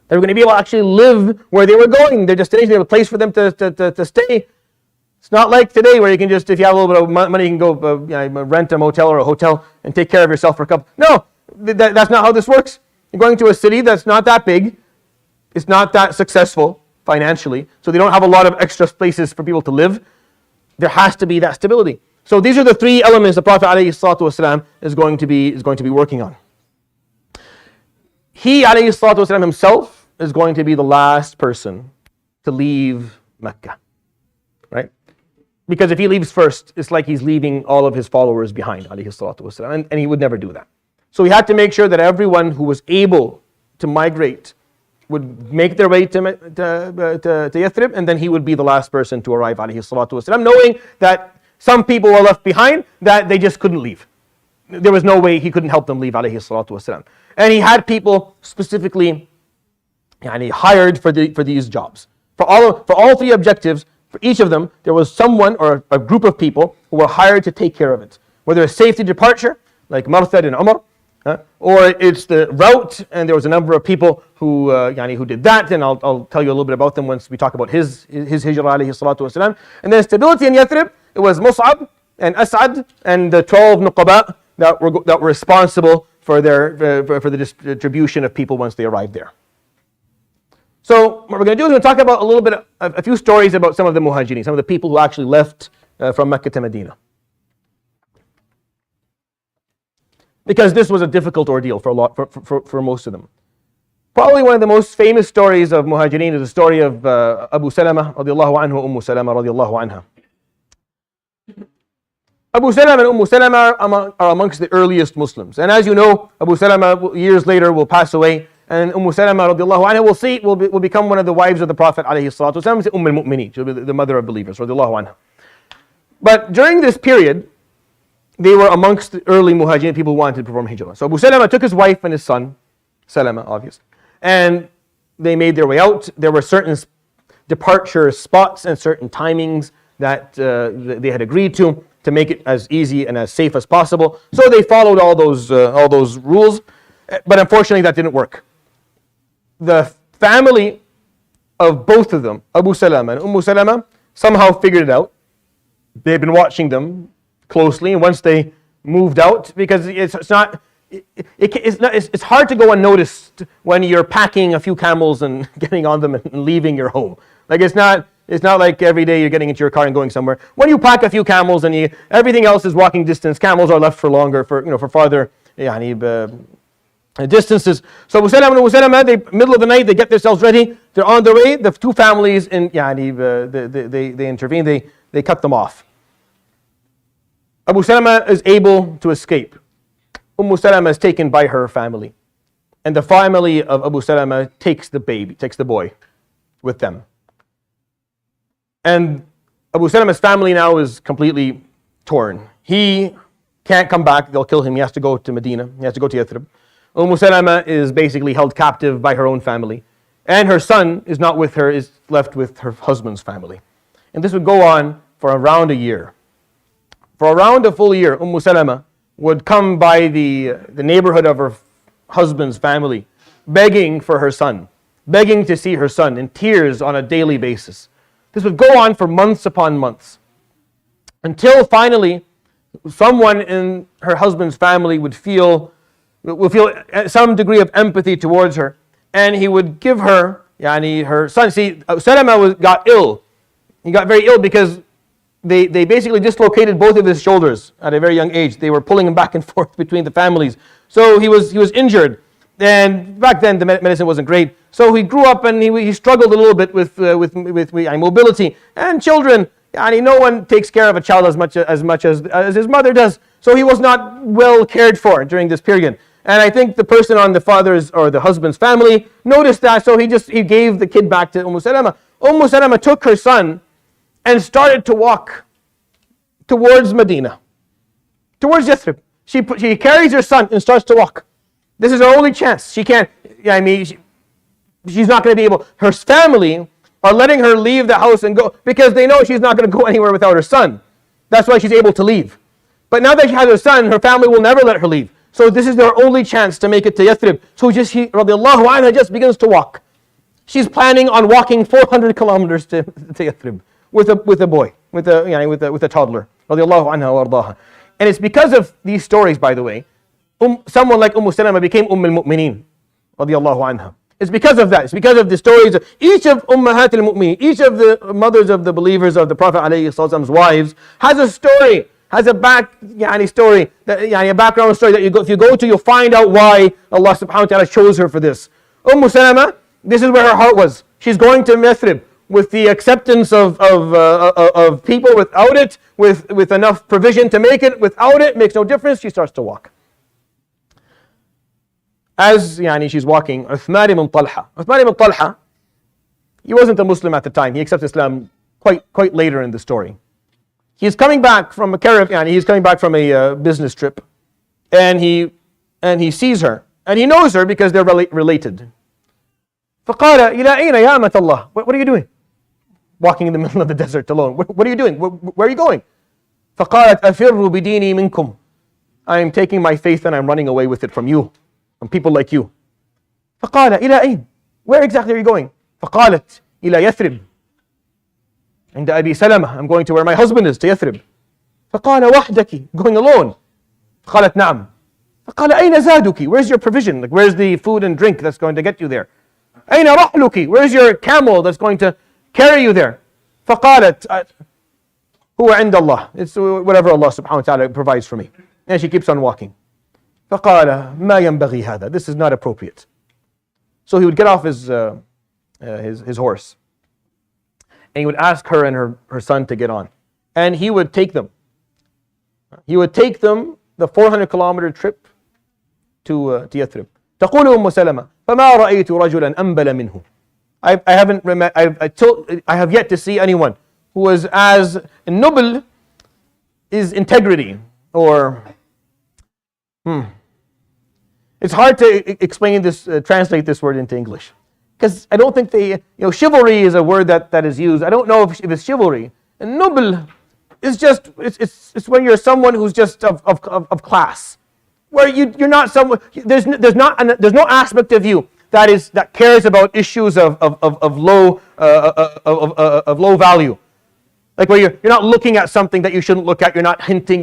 They were going to be able to actually live where they were going. Their destination, they had a place for them to stay. It's not like today where you can just, if you have a little bit of money, you can go rent a motel or a hotel and take care of yourself for a couple. No, that's not how this works. You're going to a city that's not that big. It's not that successful financially. So they don't have a lot of extra places for people to live. There has to be that stability. So these are the three elements the Prophet ﷺ is going to be working on. He ﷺ himself is going to be the last person to leave Mecca. Right? Because if he leaves first, it's like he's leaving all of his followers behind, ﷺ, and he would never do that. So he had to make sure that everyone who was able to migrate would make their way to Yathrib, and then he would be the last person to arrive, ﷺ, knowing that some people were left behind that they just couldn't leave. There was no way he couldn't help them leave, ﷺ. And he had people specifically hired for these jobs. For all three objectives, for each of them, there was someone or a group of people who were hired to take care of it. Whether it's safety departure, like Marthad and Umar, or it's the route, and there was a number of people who did that, and I'll tell you a little bit about them once we talk about his hijrah, _. And then stability in Yathrib, it was Mus'ab and As'ad and the 12 Nuqaba that were responsible for the distribution of people once they arrived there. So what we're going to do is we're going to talk about a few stories about some of the Muhajirin, some of the people who actually left from Mecca to Medina. Because this was a difficult ordeal for most of them. Probably one of the most famous stories of Muhajirin is the story of Abu Salama radiallahu anhu, Umm Salama radiallahu anha. Abu Salama and Umm Salama are amongst the earliest Muslims. And as you know, Abu Salama years later will pass away, and Umm Salama radiallahu anha will become one of the wives of the Prophet alayhi salatu wasalam, Umm al-Mu'mineen, she'll be the mother of believers radiallahu anha. But during this period, they were amongst the early Muhajirin, people who wanted to perform hijrah. So Abu Salama took his wife and his son, Salama obviously, and they made their way out. There were certain departure spots and certain timings that they had agreed to make it as easy and as safe as possible. So they followed all those rules, but unfortunately that didn't work. The family of both of them, Abu Salama and Umm Salama, somehow figured it out. They had been watching them closely, and once they moved out, because it's hard to go unnoticed when you're packing a few camels and getting on them and leaving your home. Like it's not like every day you're getting into your car and going somewhere. When you pack a few camels and everything else is walking distance, camels are left for longer, for farther distances. So Abu Salama and Umm Salama, middle of the night, they get themselves ready. They're on their way. The two families they intervene. They cut them off. Abu Salama is able to escape. Umm Salama is taken by her family. And the family of Abu Salama takes the boy with them. And Abu Salama's family now is completely torn. He can't come back, they'll kill him, he has to go to Medina, he has to go to Yathrib. Umm Salama is basically held captive by her own family. And her son is not with her, is left with her husband's family. And this would go on for around a year. For around a full year, Umm Salama would come by the neighborhood of her husband's family, begging for her son, begging to see her son in tears on a daily basis. This would go on for months upon months, until finally someone in her husband's family will feel some degree of empathy towards her, and he would give her her son. See, Salama got ill. He got very ill because they basically dislocated both of his shoulders at a very young age. They were pulling him back and forth between the families. So he was injured. And back then the medicine wasn't great. So he grew up and he struggled a little bit with mobility. And children, no one takes care of a child as much as his mother does. So he was not well cared for during this period. And I think the person on the father's or the husband's family noticed that, so he gave the kid back to Umm Salama. Umm Salama took her son and started to walk towards Medina, towards Yathrib. She carries her son and starts to walk. This is her only chance. She can't, she's not going to be able. Her family are letting her leave the house and go because they know she's not going to go anywhere without her son. That's why she's able to leave. But now that she has her son, her family will never let her leave. So this is their only chance to make it to Yathrib. So radiallahu anha just begins to walk. She's planning on walking 400 kilometers to Yathrib with a boy, with a toddler. Radiallahu anha wa ardaha. And it's because of these stories, by the way, someone like Salama became al-Mu'mineen. Radiallahu anha. It's because of that. It's because of the stories of each of Ummahat al-Mu'mineen, each of the mothers of the believers of the Prophet ﷺ's wives has a story, has a story, a background story that if you go to, you'll find out why Allah subhanahu wa ta'ala chose her for this. Salama, this is where her heart was. She's going to Yathrib with the acceptance of people. Without it, with enough provision to make it. Without it, makes no difference. She starts to walk. As she's walking, Uthman bin Talha. Uthman bin Talha, he wasn't a Muslim at the time. He accepted Islam quite later in the story. He's coming back from a caravan. He's coming back from a business trip, and he sees her, and he knows her because they're related. فقال إلى أين يا أمة الله? What are you doing? Walking in the middle of the desert alone. What are you doing? Where are you going? فقالت أفر بديني منكم. I am taking my faith and I'm running away with it from you. From people like you. فقال إلى أين? Where exactly are you going? فقالت إلى يثرب. عند أبي سلمة. I'm going to where my husband is, to Yathrib. فقال وحدك, going alone. قالت نعم. فقال أين زادك? Where's your provision? Like, where's the food and drink that's going to get you there? أين رحلك? Where's your camel that's going to carry you there? فقالت هو عند الله. It's whatever Allah subhanahu wa ta'ala provides for me. And she keeps on walking. فقال ما ينبغي هذا. This is not appropriate. So he would get off his horse, and he would ask her and her son to get on, and he would take them. He would take them the 400-kilometer trip to Yathrib. تقول أم سلمة فما رأيت رجلا أنبل منه. I have yet to see anyone who was as noble is integrity, or it's hard to explain this, translate this word into English, because I don't think chivalry is a word that is used. I don't know if it's chivalry. And noble is just it's when you're someone who's just of class, where you're not someone. There's no aspect of you that cares about issues of low value, like where you're not looking at something that you shouldn't look at. You're not hinting.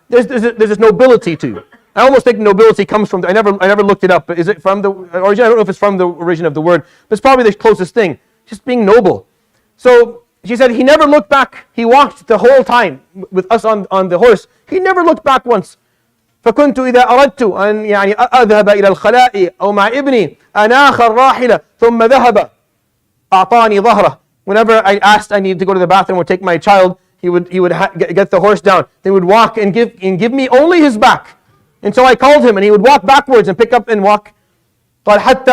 There's this nobility to you. I almost think nobility comes from. I never looked it up. But is it from the origin? I don't know if it's from the origin of the word, but it's probably the closest thing. Just being noble. So she said he never looked back. He walked the whole time with us on the horse. He never looked back once. فكنت إذا أردت أن أذهب إلى الخلاء أو مع ابني أناخ الراحلة ثم ذهب أعطاني ظهره. Whenever I asked I needed to go to the bathroom or take my child, he would get the horse down. They would walk and give me only his back. And so I called him, and he would walk backwards and pick up and walk. قال حتى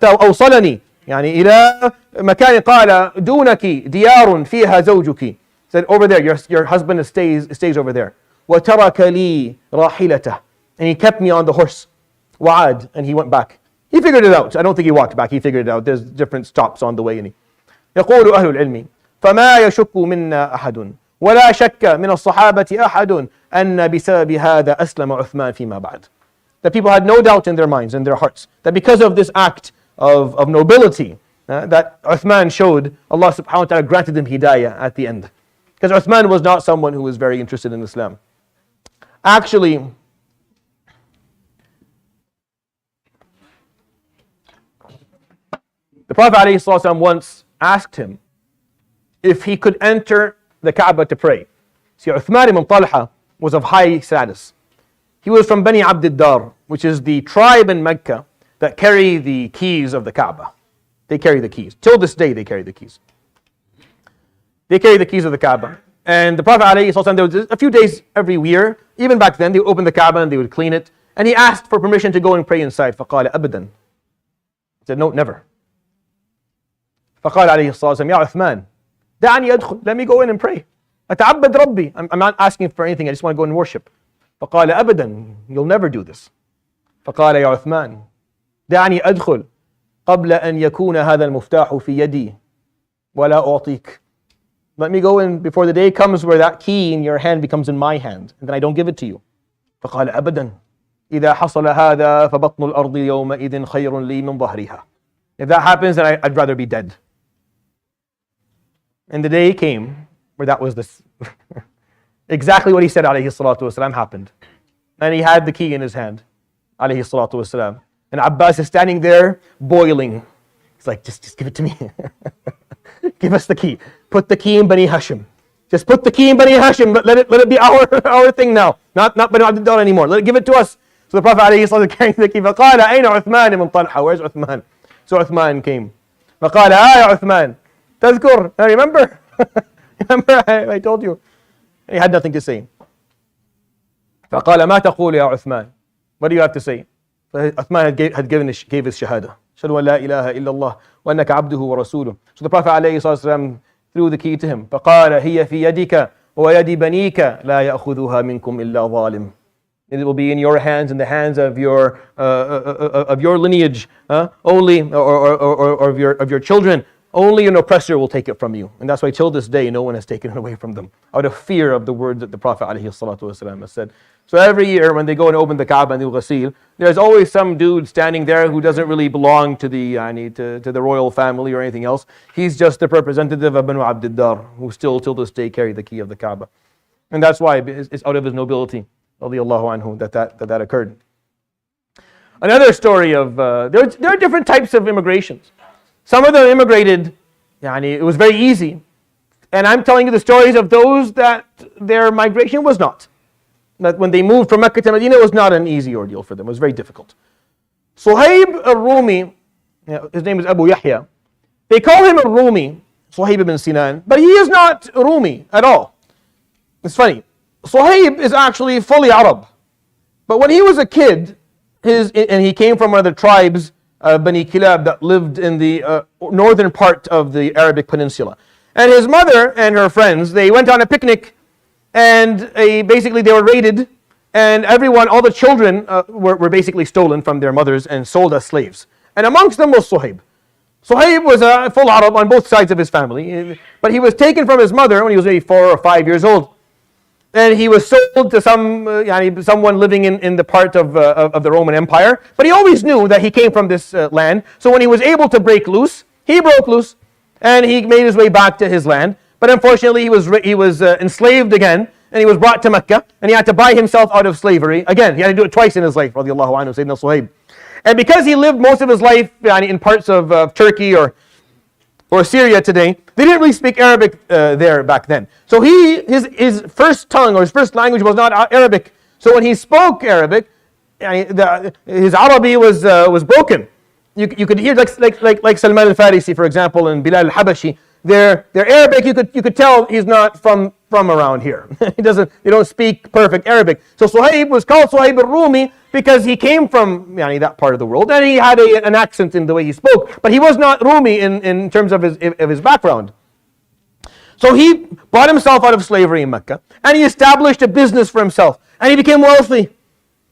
أوصلني إلى مكان قال دونك ديار فيها زوجك. Said over there, your husband stays over there. وترك لي راحلته. And he kept me on the horse. وعاد, and he went back. He figured it out. I don't think he walked back. He figured it out. There's different stops on the way. يقول أهل العلم فما يشك منا أحد ولا شك من الصحابة أحد أن بسبب هذا أسلم عثمان فيما بعد. That people had no doubt in their minds and their hearts that because of this act of nobility that Uthman showed, Allah subhanahu wa ta'ala granted him hidayah at the end. Because Uthman was not someone who was very interested in Islam. Actually, the Prophet ﷺ once asked him if he could enter the Kaaba to pray. See, Uthman bin Talha was of high status. He was from Bani Abd ad-Dar, which is the tribe in Mecca that carry the keys of the Kaaba. They carry the keys. Till this day, they carry the keys. They carry the keys of the Kaaba. And the Prophet ﷺ, there was a few days every year, even back then, they would open the Kaaba and they would clean it. And he asked for permission to go and pray inside. فَقَالَ أَبَدًا. He said, no, never. فقال عليه الصلاة والسلام يا عثمان دعني أدخل, let me go in and pray. أتعبد ربي, I'm not asking for anything, I just want to go and worship. فقال أبدا, you'll never do this. فقال يا عثمان دعني أدخل قبل أن يكون هذا المفتاح في يدي وَلَا أُعْطِيك. Let me go in before the day comes where that key in your hand becomes in my hand, and then I don't give it to you. فقال أبدا إذا حصل هذا فبطن الأرض يومئذ خير لي من ظهرها. If that happens, then I'd rather be dead. And the day came where that was this exactly what he said alayhi salatu wasalam happened. And he had the key in his hand alayhi salatu wasalam. And Abbas is standing there boiling. He's like, just give it to me. Give us the key. Put the key in Bani Hashim. Just put the key in Bani Hashim, but let it be our thing now. Not Bani Abdullah anymore. Give it to us. So the Prophet alayhi salatu carrying the key. فقال أين عثمان بن طلحة? Where's Uthman? So Uthman came. فقال يا عثمان تذكر? Now remember? Remember I told you. He had nothing to say. فقال ما تقول يا عثمان? What do you have to say? Uthman gave his shahada. أشهد أن لا إله إلا الله وأنك عبده ورسوله. So the Prophet عليه الصلاة والسلام threw the key to him. فقال هي في يدك ويد بنيك لا يأخذها منكم إلا ظالم. It will be in your hands, in the hands of your lineage, only, or of your children. Only an oppressor will take it from you. And that's why till this day, no one has taken it away from them, out of fear of the words that the Prophet ﷺ has said. So every year when they go and open the Kaaba and the Ghasil, there's always some dude standing there who doesn't really belong to the royal family or anything else. He's just the representative of Banu Abdiddar, who still till this day carry the key of the Kaaba. And that's why it's out of his nobility, radiallahu anhu, that occurred. Another story of, there are different types of immigrations. Some of them immigrated, it was very easy. And I'm telling you the stories of those that their migration was not. That when they moved from Mecca to Medina, it was not an easy ordeal for them. It was very difficult. Suhayb al-Rumi, his name is Abu Yahya. They call him a Rumi, Suhayb ibn Sinan, but he is not Rumi at all. It's funny. Suhayb is actually fully Arab. But when he was a kid, and he came from one of the tribes, Bani Kilab, that lived in the northern part of the Arabic Peninsula. And his mother and her friends, they went on a picnic, and basically they were raided, and all the children were basically stolen from their mothers and sold as slaves. And amongst them was Suhayb. Suhayb was a full Arab on both sides of his family, but he was taken from his mother when he was maybe 4 or 5 years old. And he was sold to someone living in the part of the Roman Empire. But he always knew that he came from this land. So when he was able to break loose, he broke loose. And he made his way back to his land. But unfortunately, he was enslaved again. And he was brought to Mecca. And he had to buy himself out of slavery. Again, he had to do it twice in his life, radiallahu anhu, Sayyidina Suhayb. And because he lived most of his life in parts of Turkey or Syria today, they didn't really speak Arabic there back then. So his first tongue or his first language was not Arabic. So when he spoke Arabic, his Arabi was broken. You could hear like Salman al-Farisi, for example, and Bilal al-Habashi. Their Arabic, you could tell he's not from around here. They don't speak perfect Arabic. So Suhayb was called Suhayb al-Rumi because he came from that part of the world, and he had an accent in the way he spoke, but he was not Rumi in terms of his background. So he bought himself out of slavery in Mecca, and he established a business for himself, and he became wealthy.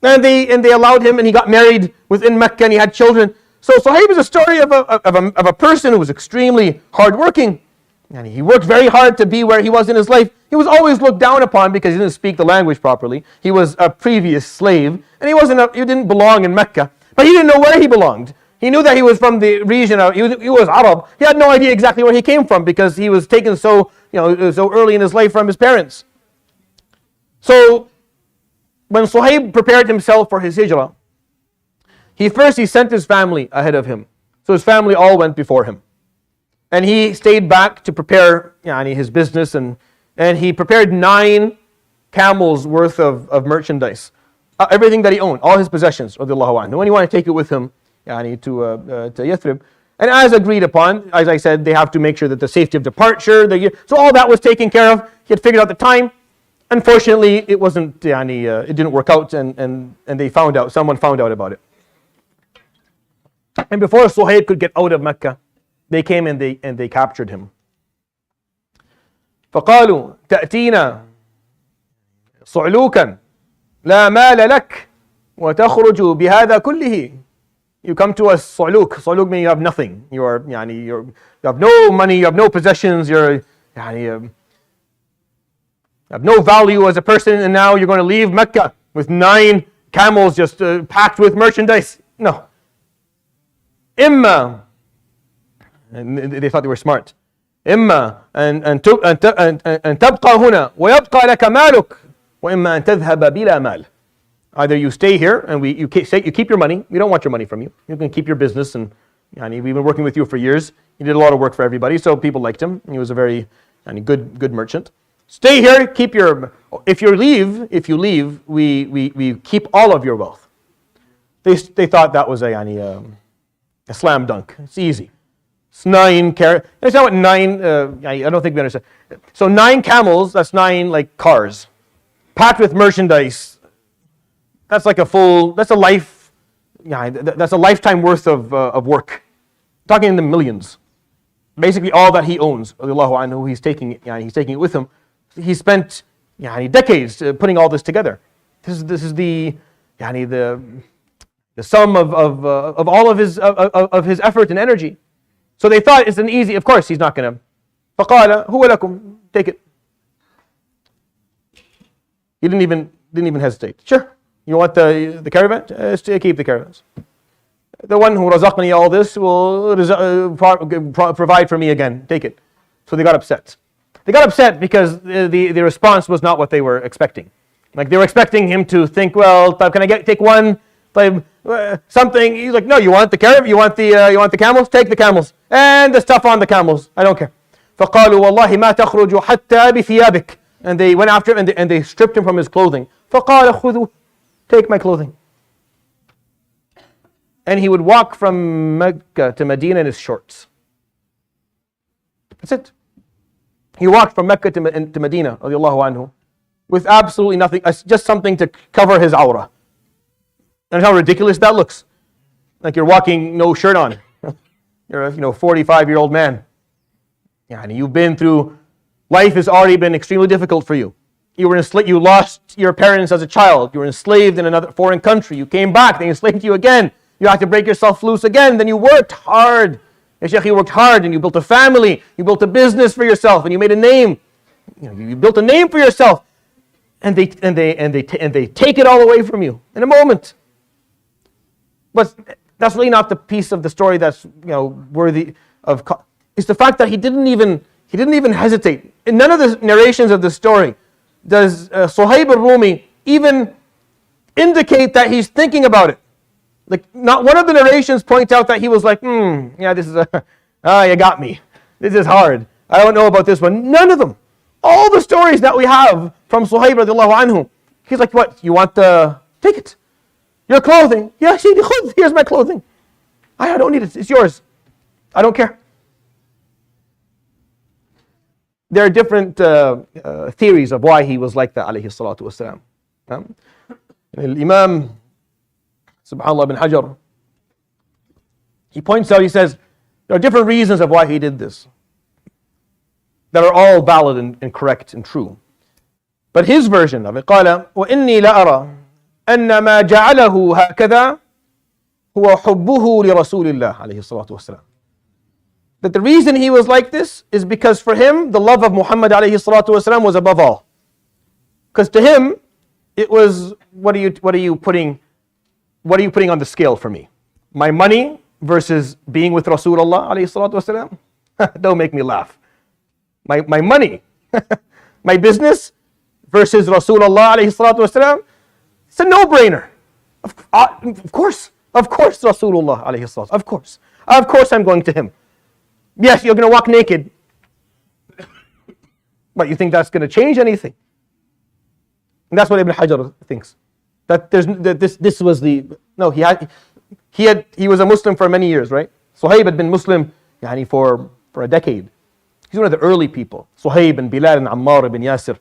And they allowed him, and he got married within Mecca, and he had children. So Suhayb is a story of a person who was extremely hardworking. And he worked very hard to be where he was in his life. He was always looked down upon because he didn't speak the language properly. He was a previous slave, and he didn't belong in Mecca. But he didn't know where he belonged. He knew that he was from the region he was Arab. He had no idea exactly where he came from because he was taken so early in his life from his parents. So when Suhayb prepared himself for his hijrah, he sent his family ahead of him. So his family all went before him. And he stayed back to prepare his business, and he prepared 9 camels worth of merchandise. Everything that he owned, all his possessions, radiallahu anhu. And he wanted to take it with him to Yathrib. And as agreed upon, as I said, they have to make sure that the safety of departure, so all that was taken care of. He had figured out the time. Unfortunately, it wasn't, it didn't work out, and they found out, someone found out about it. And before Suhayb could get out of Mecca, they came and they captured him. فقالوا تأتينا صعلوكا لا مال لك وتخرج بهذا كله. You come to us صعلوك. صعلوك means you have nothing. You have no money, you have no possessions, you have no value as a person, and now you're going to leave Mecca with 9 camels just packed with merchandise. No. Imma, and they thought they were smart. إما أن تبقى هنا ويبقى لك مالك وإما أن تذهب بلا مال. Either you stay here and you keep your money. We don't want your money from you. You can keep your business, and we've been working with you for years. He did a lot of work for everybody, so people liked him. He was a very good merchant. Stay here. Keep your. If you leave, we keep all of your wealth. They thought that was a slam dunk. It's easy. It's 9 carats. That's not what 9. I don't think we understand. So 9 camels. That's 9 like cars, packed with merchandise. That's like that's a life. That's a lifetime worth of work. Talking in the millions. Basically, all that he owns, radiallahu anhu, he's taking it with him. He spent decades putting all this together. This is the sum of all of his effort and energy. So they thought it's an easy. Of course, he's not going to. فقال هو لكم. Take it. He didn't even hesitate. Sure. You want the caravan? Keep the caravans. The one who razaqni all this will provide for me again. Take it. So they got upset. They got upset because the response was not what they were expecting. Like they were expecting him to think, well, can I take one? Something. He's like, no, you want the caravan? You want the camels? Take the camels and the stuff on the camels. I don't care. فقالوا والله ما تخرج حتى بثيابك. And they went after him and they stripped him from his clothing. فقال خذوا. Take my clothing. And he would walk from Mecca to Medina in his shorts. That's it. He walked from Mecca to Medina, radiallahu anhu, with absolutely nothing, just something to cover his awrah. And how ridiculous that looks. Like you're walking no shirt on. You're a 45-year-old man. And you've been through, life has already been extremely difficult for you. You lost your parents as a child. You were enslaved in another foreign country. You came back, they enslaved you again. You had to break yourself loose again. Then you worked hard. You worked hard and you built a family. You built a business for yourself and you made a name. You built a name for yourself. And they take it all away from you in a moment. But that's really not the piece of the story that's worthy of. It's the fact that he didn't even hesitate. In none of the narrations of the story does Suhayb al-Rumi even indicate that he's thinking about it. Like, not one of the narrations point out that he was like, this is you got me. This is hard. I don't know about this one. None of them. All the stories that we have from Suhayb radiallahu anhu, he's like, what? You want take it. Your clothing. Yeah, here's my clothing. I don't need it. It's yours. I don't care. There are different theories of why he was like that, alayhi salatu wasalam. Imam, subhanAllah bin Hajar, he points out, he says, there are different reasons of why he did this that are all valid and correct and true. But his version of it, قال وإني لأرى أن ما جعله هكذا هو حبه لرسول الله عليه الصلاة والسلام. That the reason he was like this is because for him, the love of Muhammad alayhi salatu wasalam was above all. Because to him, it was, what are you putting on the scale for me? My money versus being with Rasulullah alayhi salatu wasalam? Don't make me laugh. My money, my business versus Rasulullah alayhi salatu wasalam, it's a no-brainer. Of course Rasulullah alayhi salatu, of course I'm going to him. Yes, you're going to walk naked. But you think that's going to change anything? And that's what Ibn Hajar thinks. That this was the no. He was a Muslim for many years, right? Suhayb had been Muslim, for a decade. He's one of the early people. Suhayb and Bilal and Ammar ibn Yasir,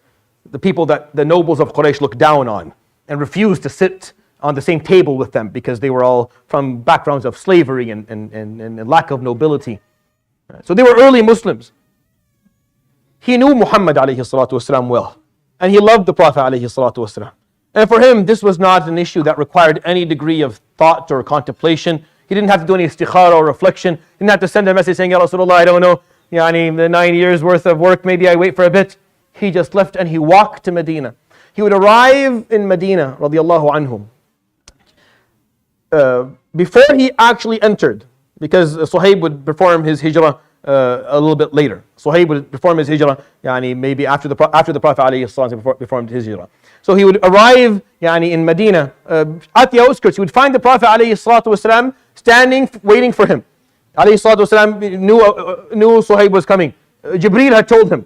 the people that the nobles of Quraysh looked down on and refused to sit on the same table with them because they were all from backgrounds of slavery and lack of nobility. So they were early Muslims. He knew Muhammad alayhi salatu wasalam well. And he loved the Prophet alayhi salatu wasalam. And for him, this was not an issue that required any degree of thought or contemplation. He didn't have to do any istikhara or reflection. He didn't have to send a message saying, Ya Rasulullah, I don't know, the 9 years worth of work, maybe I wait for a bit. He just left and he walked to Medina. He would arrive in Medina, radiallahu anhum, before he actually entered, because Suhayb would perform his hijrah a little bit later. Suhayb would perform his hijrah maybe after the Prophet ﷺ performed his hijrah. So he would arrive in Medina, at the outskirts. He would find the Prophet ﷺ standing, waiting for him. ﷺ knew Suhayb was coming. Jibreel had told him.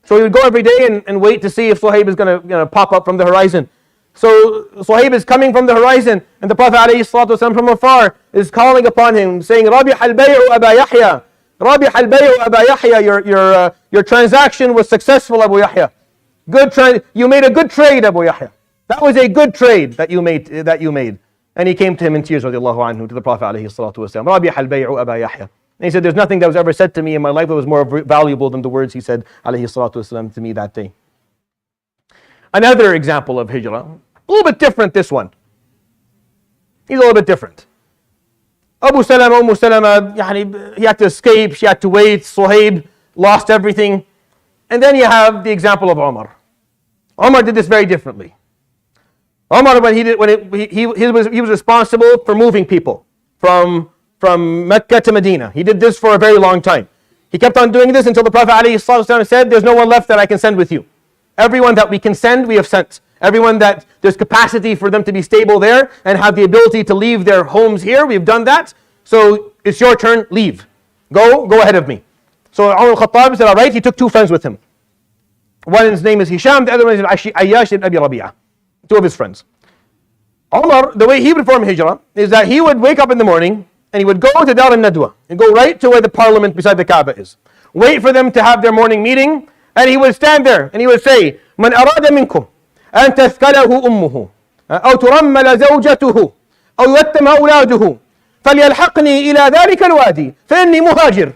So he would go every day and wait to see if Suhayb is going to pop up from the horizon. So Suhayb is coming from the horizon, and the Prophet ﷺ from afar is calling upon him, saying, Rabih al-bay'u Aba Yahya. Rabih al-bay'u Aba Yahya. Your transaction was successful, Abu Yahya. You made a good trade, Abu Yahya. That was a good trade that you made. And he came to him in tears, radiallahu anhu, to the Prophet ﷺ. Rabih al-bay'u Aba Yahya. And he said, there's nothing that was ever said to me in my life that was more valuable than the words he said, alayhi salatu wasalam, to me that day. Another example of hijrah, a little bit different, this one. He's a little bit different. Umm Salama, he had to escape, she had to wait, Suhayb lost everything. And then you have the example of Umar. Umar did this very differently. Umar, he was responsible for moving people from Mecca to Medina. He did this for a very long time. He kept on doing this until the Prophet ﷺ said, there's no one left that I can send with you. Everyone that we can send, we have sent. Everyone that there's capacity for them to be stable there and have the ability to leave their homes here, we've done that. So it's your turn, leave. Go ahead of me. So Umar al-Khattab said, all right, he took 2 friends with him. One's name is Hisham, the other one is Ayyash ibn Abi Rabi'ah. 2 of his friends. Umar, the way he would perform hijrah is that he would wake up in the morning and he would go to Dar al-Nadwa and go right to where the parliament beside the Kaaba is. Wait for them to have their morning meeting, and he would stand there and he would say, من أراد منكم أن تثكله أمه أو ترمل زوجته أو يتم أولاده فليلحقني إلى ذلك الوادي فإني مهاجر.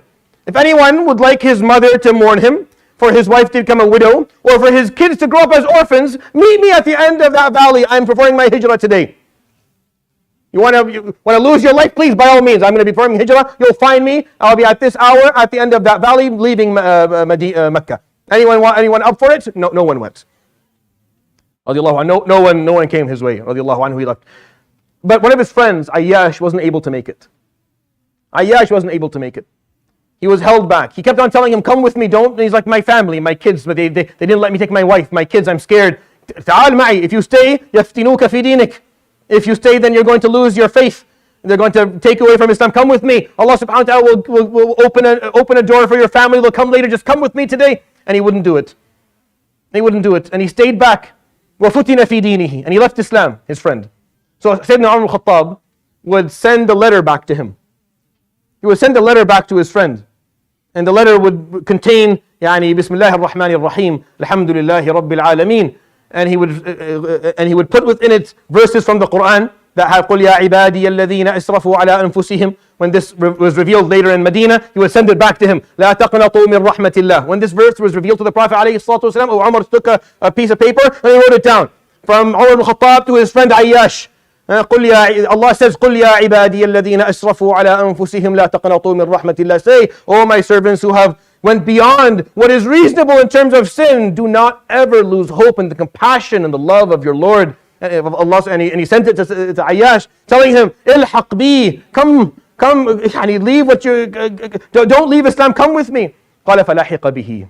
If anyone would like his mother to mourn him, for his wife to become a widow, or for his kids to grow up as orphans, meet me at the end of that valley. I'm performing my hijrah today. You want to lose your life? Please, by all means. I'm going to be performing hijrah. You'll find me. I'll be at this hour at the end of that valley, leaving Mecca. Anyone up for it? No one went. No one came his way. Radiallahu anhu, he left. But one of his friends, Ayyash, wasn't able to make it. He was held back. He kept on telling him, come with me, don't. And he's like, my family, my kids, but they didn't let me take my wife, my kids, I'm scared. تعال معي. If you stay, يفتنوك في دينك. If you stay, then you're going to lose your faith. They're going to take away from Islam. Come with me. Allah subhanahu wa ta'ala will open a door for your family. They'll come later. Just come with me today. And he wouldn't do it. And he stayed back. وفتن في دينه. And he left Islam, his friend. So Sayyidina Umar al-Khattab would send a letter back to him. He would send a letter back to his friend. And the letter would contain, Bismillah ar-Rahman ar-Rahim, Alhamdulillahi Rabbil Alameen. And he would put within it verses from the Quran that have قُلْ يَا عِبَادِيَ الَّذِينَ أَسْرَفُوا عَلَىٰ أَنفُسِهِم. When this was revealed later in Medina, he would send it back to him. لَا تَقْنَطُوا مِنْ رَحْمَةِ اللَّهِ. When this verse was revealed to the Prophet ﷺ, Umar took a piece of paper and he wrote it down. From Umar al-Khattab to his friend Ayyash. Allah says, قُلْ يَا عِبَادِيَ الَّذِينَ أَسْرَفُوا عَلَىٰ أَنفُسِهِمْ لَا تَقْنَطُوا مِنْ رَحْمَةِ اللَّهِ. Say, O my servants who have went beyond what is reasonable in terms of sin, do not ever lose hope in the compassion and the love of your Lord. Of Allah, and he sent it to Ayyash, telling him, إِلْحَقْ بِي, come, leave what you, don't leave Islam, come with me. قَالَ فَلَحِقَ بِهِ.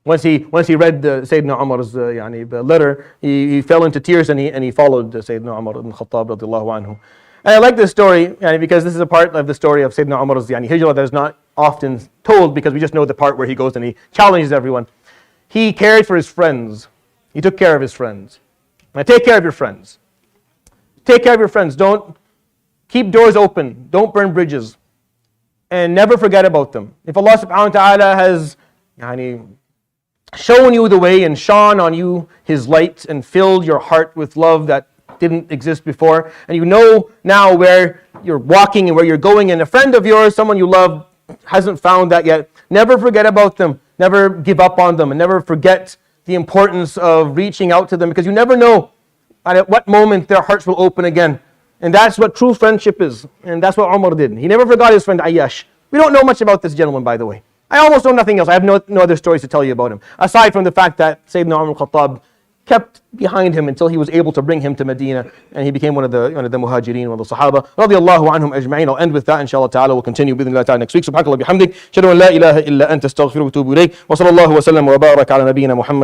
Once he read Sayyidina Umar's letter, he fell into tears and he followed Sayyidina Umar ibn Khattab radiallahu anhu. And I like this story because this is a part of the story of Sayyidina Umar's hijrah that is not often told, because we just know the part where he goes and he challenges everyone. He cared for his friends. He took care of his friends. Now take care of your friends. Take care of your friends. Don't keep doors open. Don't burn bridges. And never forget about them. If Allah subhanahu wa ta'ala has shown you the way and shone on you His light and filled your heart with love that didn't exist before, and you know now where you're walking and where you're going, and a friend of yours, someone you love, hasn't found that yet, never forget about them. Never give up on them, and never forget the importance of reaching out to them, because you never know at what moment their hearts will open again. And that's what true friendship is. And that's what Umar did. He never forgot his friend Ayyash. We don't know much about this gentleman, by the way. I almost know nothing else. I have no other stories to tell you about him, aside from the fact that Sayyidina Umar al-Khattab kept behind him until he was able to bring him to Medina, and he became one of the muhajirin, one of the Sahaba. Radiyallahu anhum ajma'in. I'll end with that, inshallah ta'ala. We'll continue with ta'ala next week. Subhanakallah bihamdik. Shadu an la ilaha illa anta astaghfiruka wa atubu ilayk. Wa sallallahu wa sallam wa baraka ala nabiyyina Muhammad.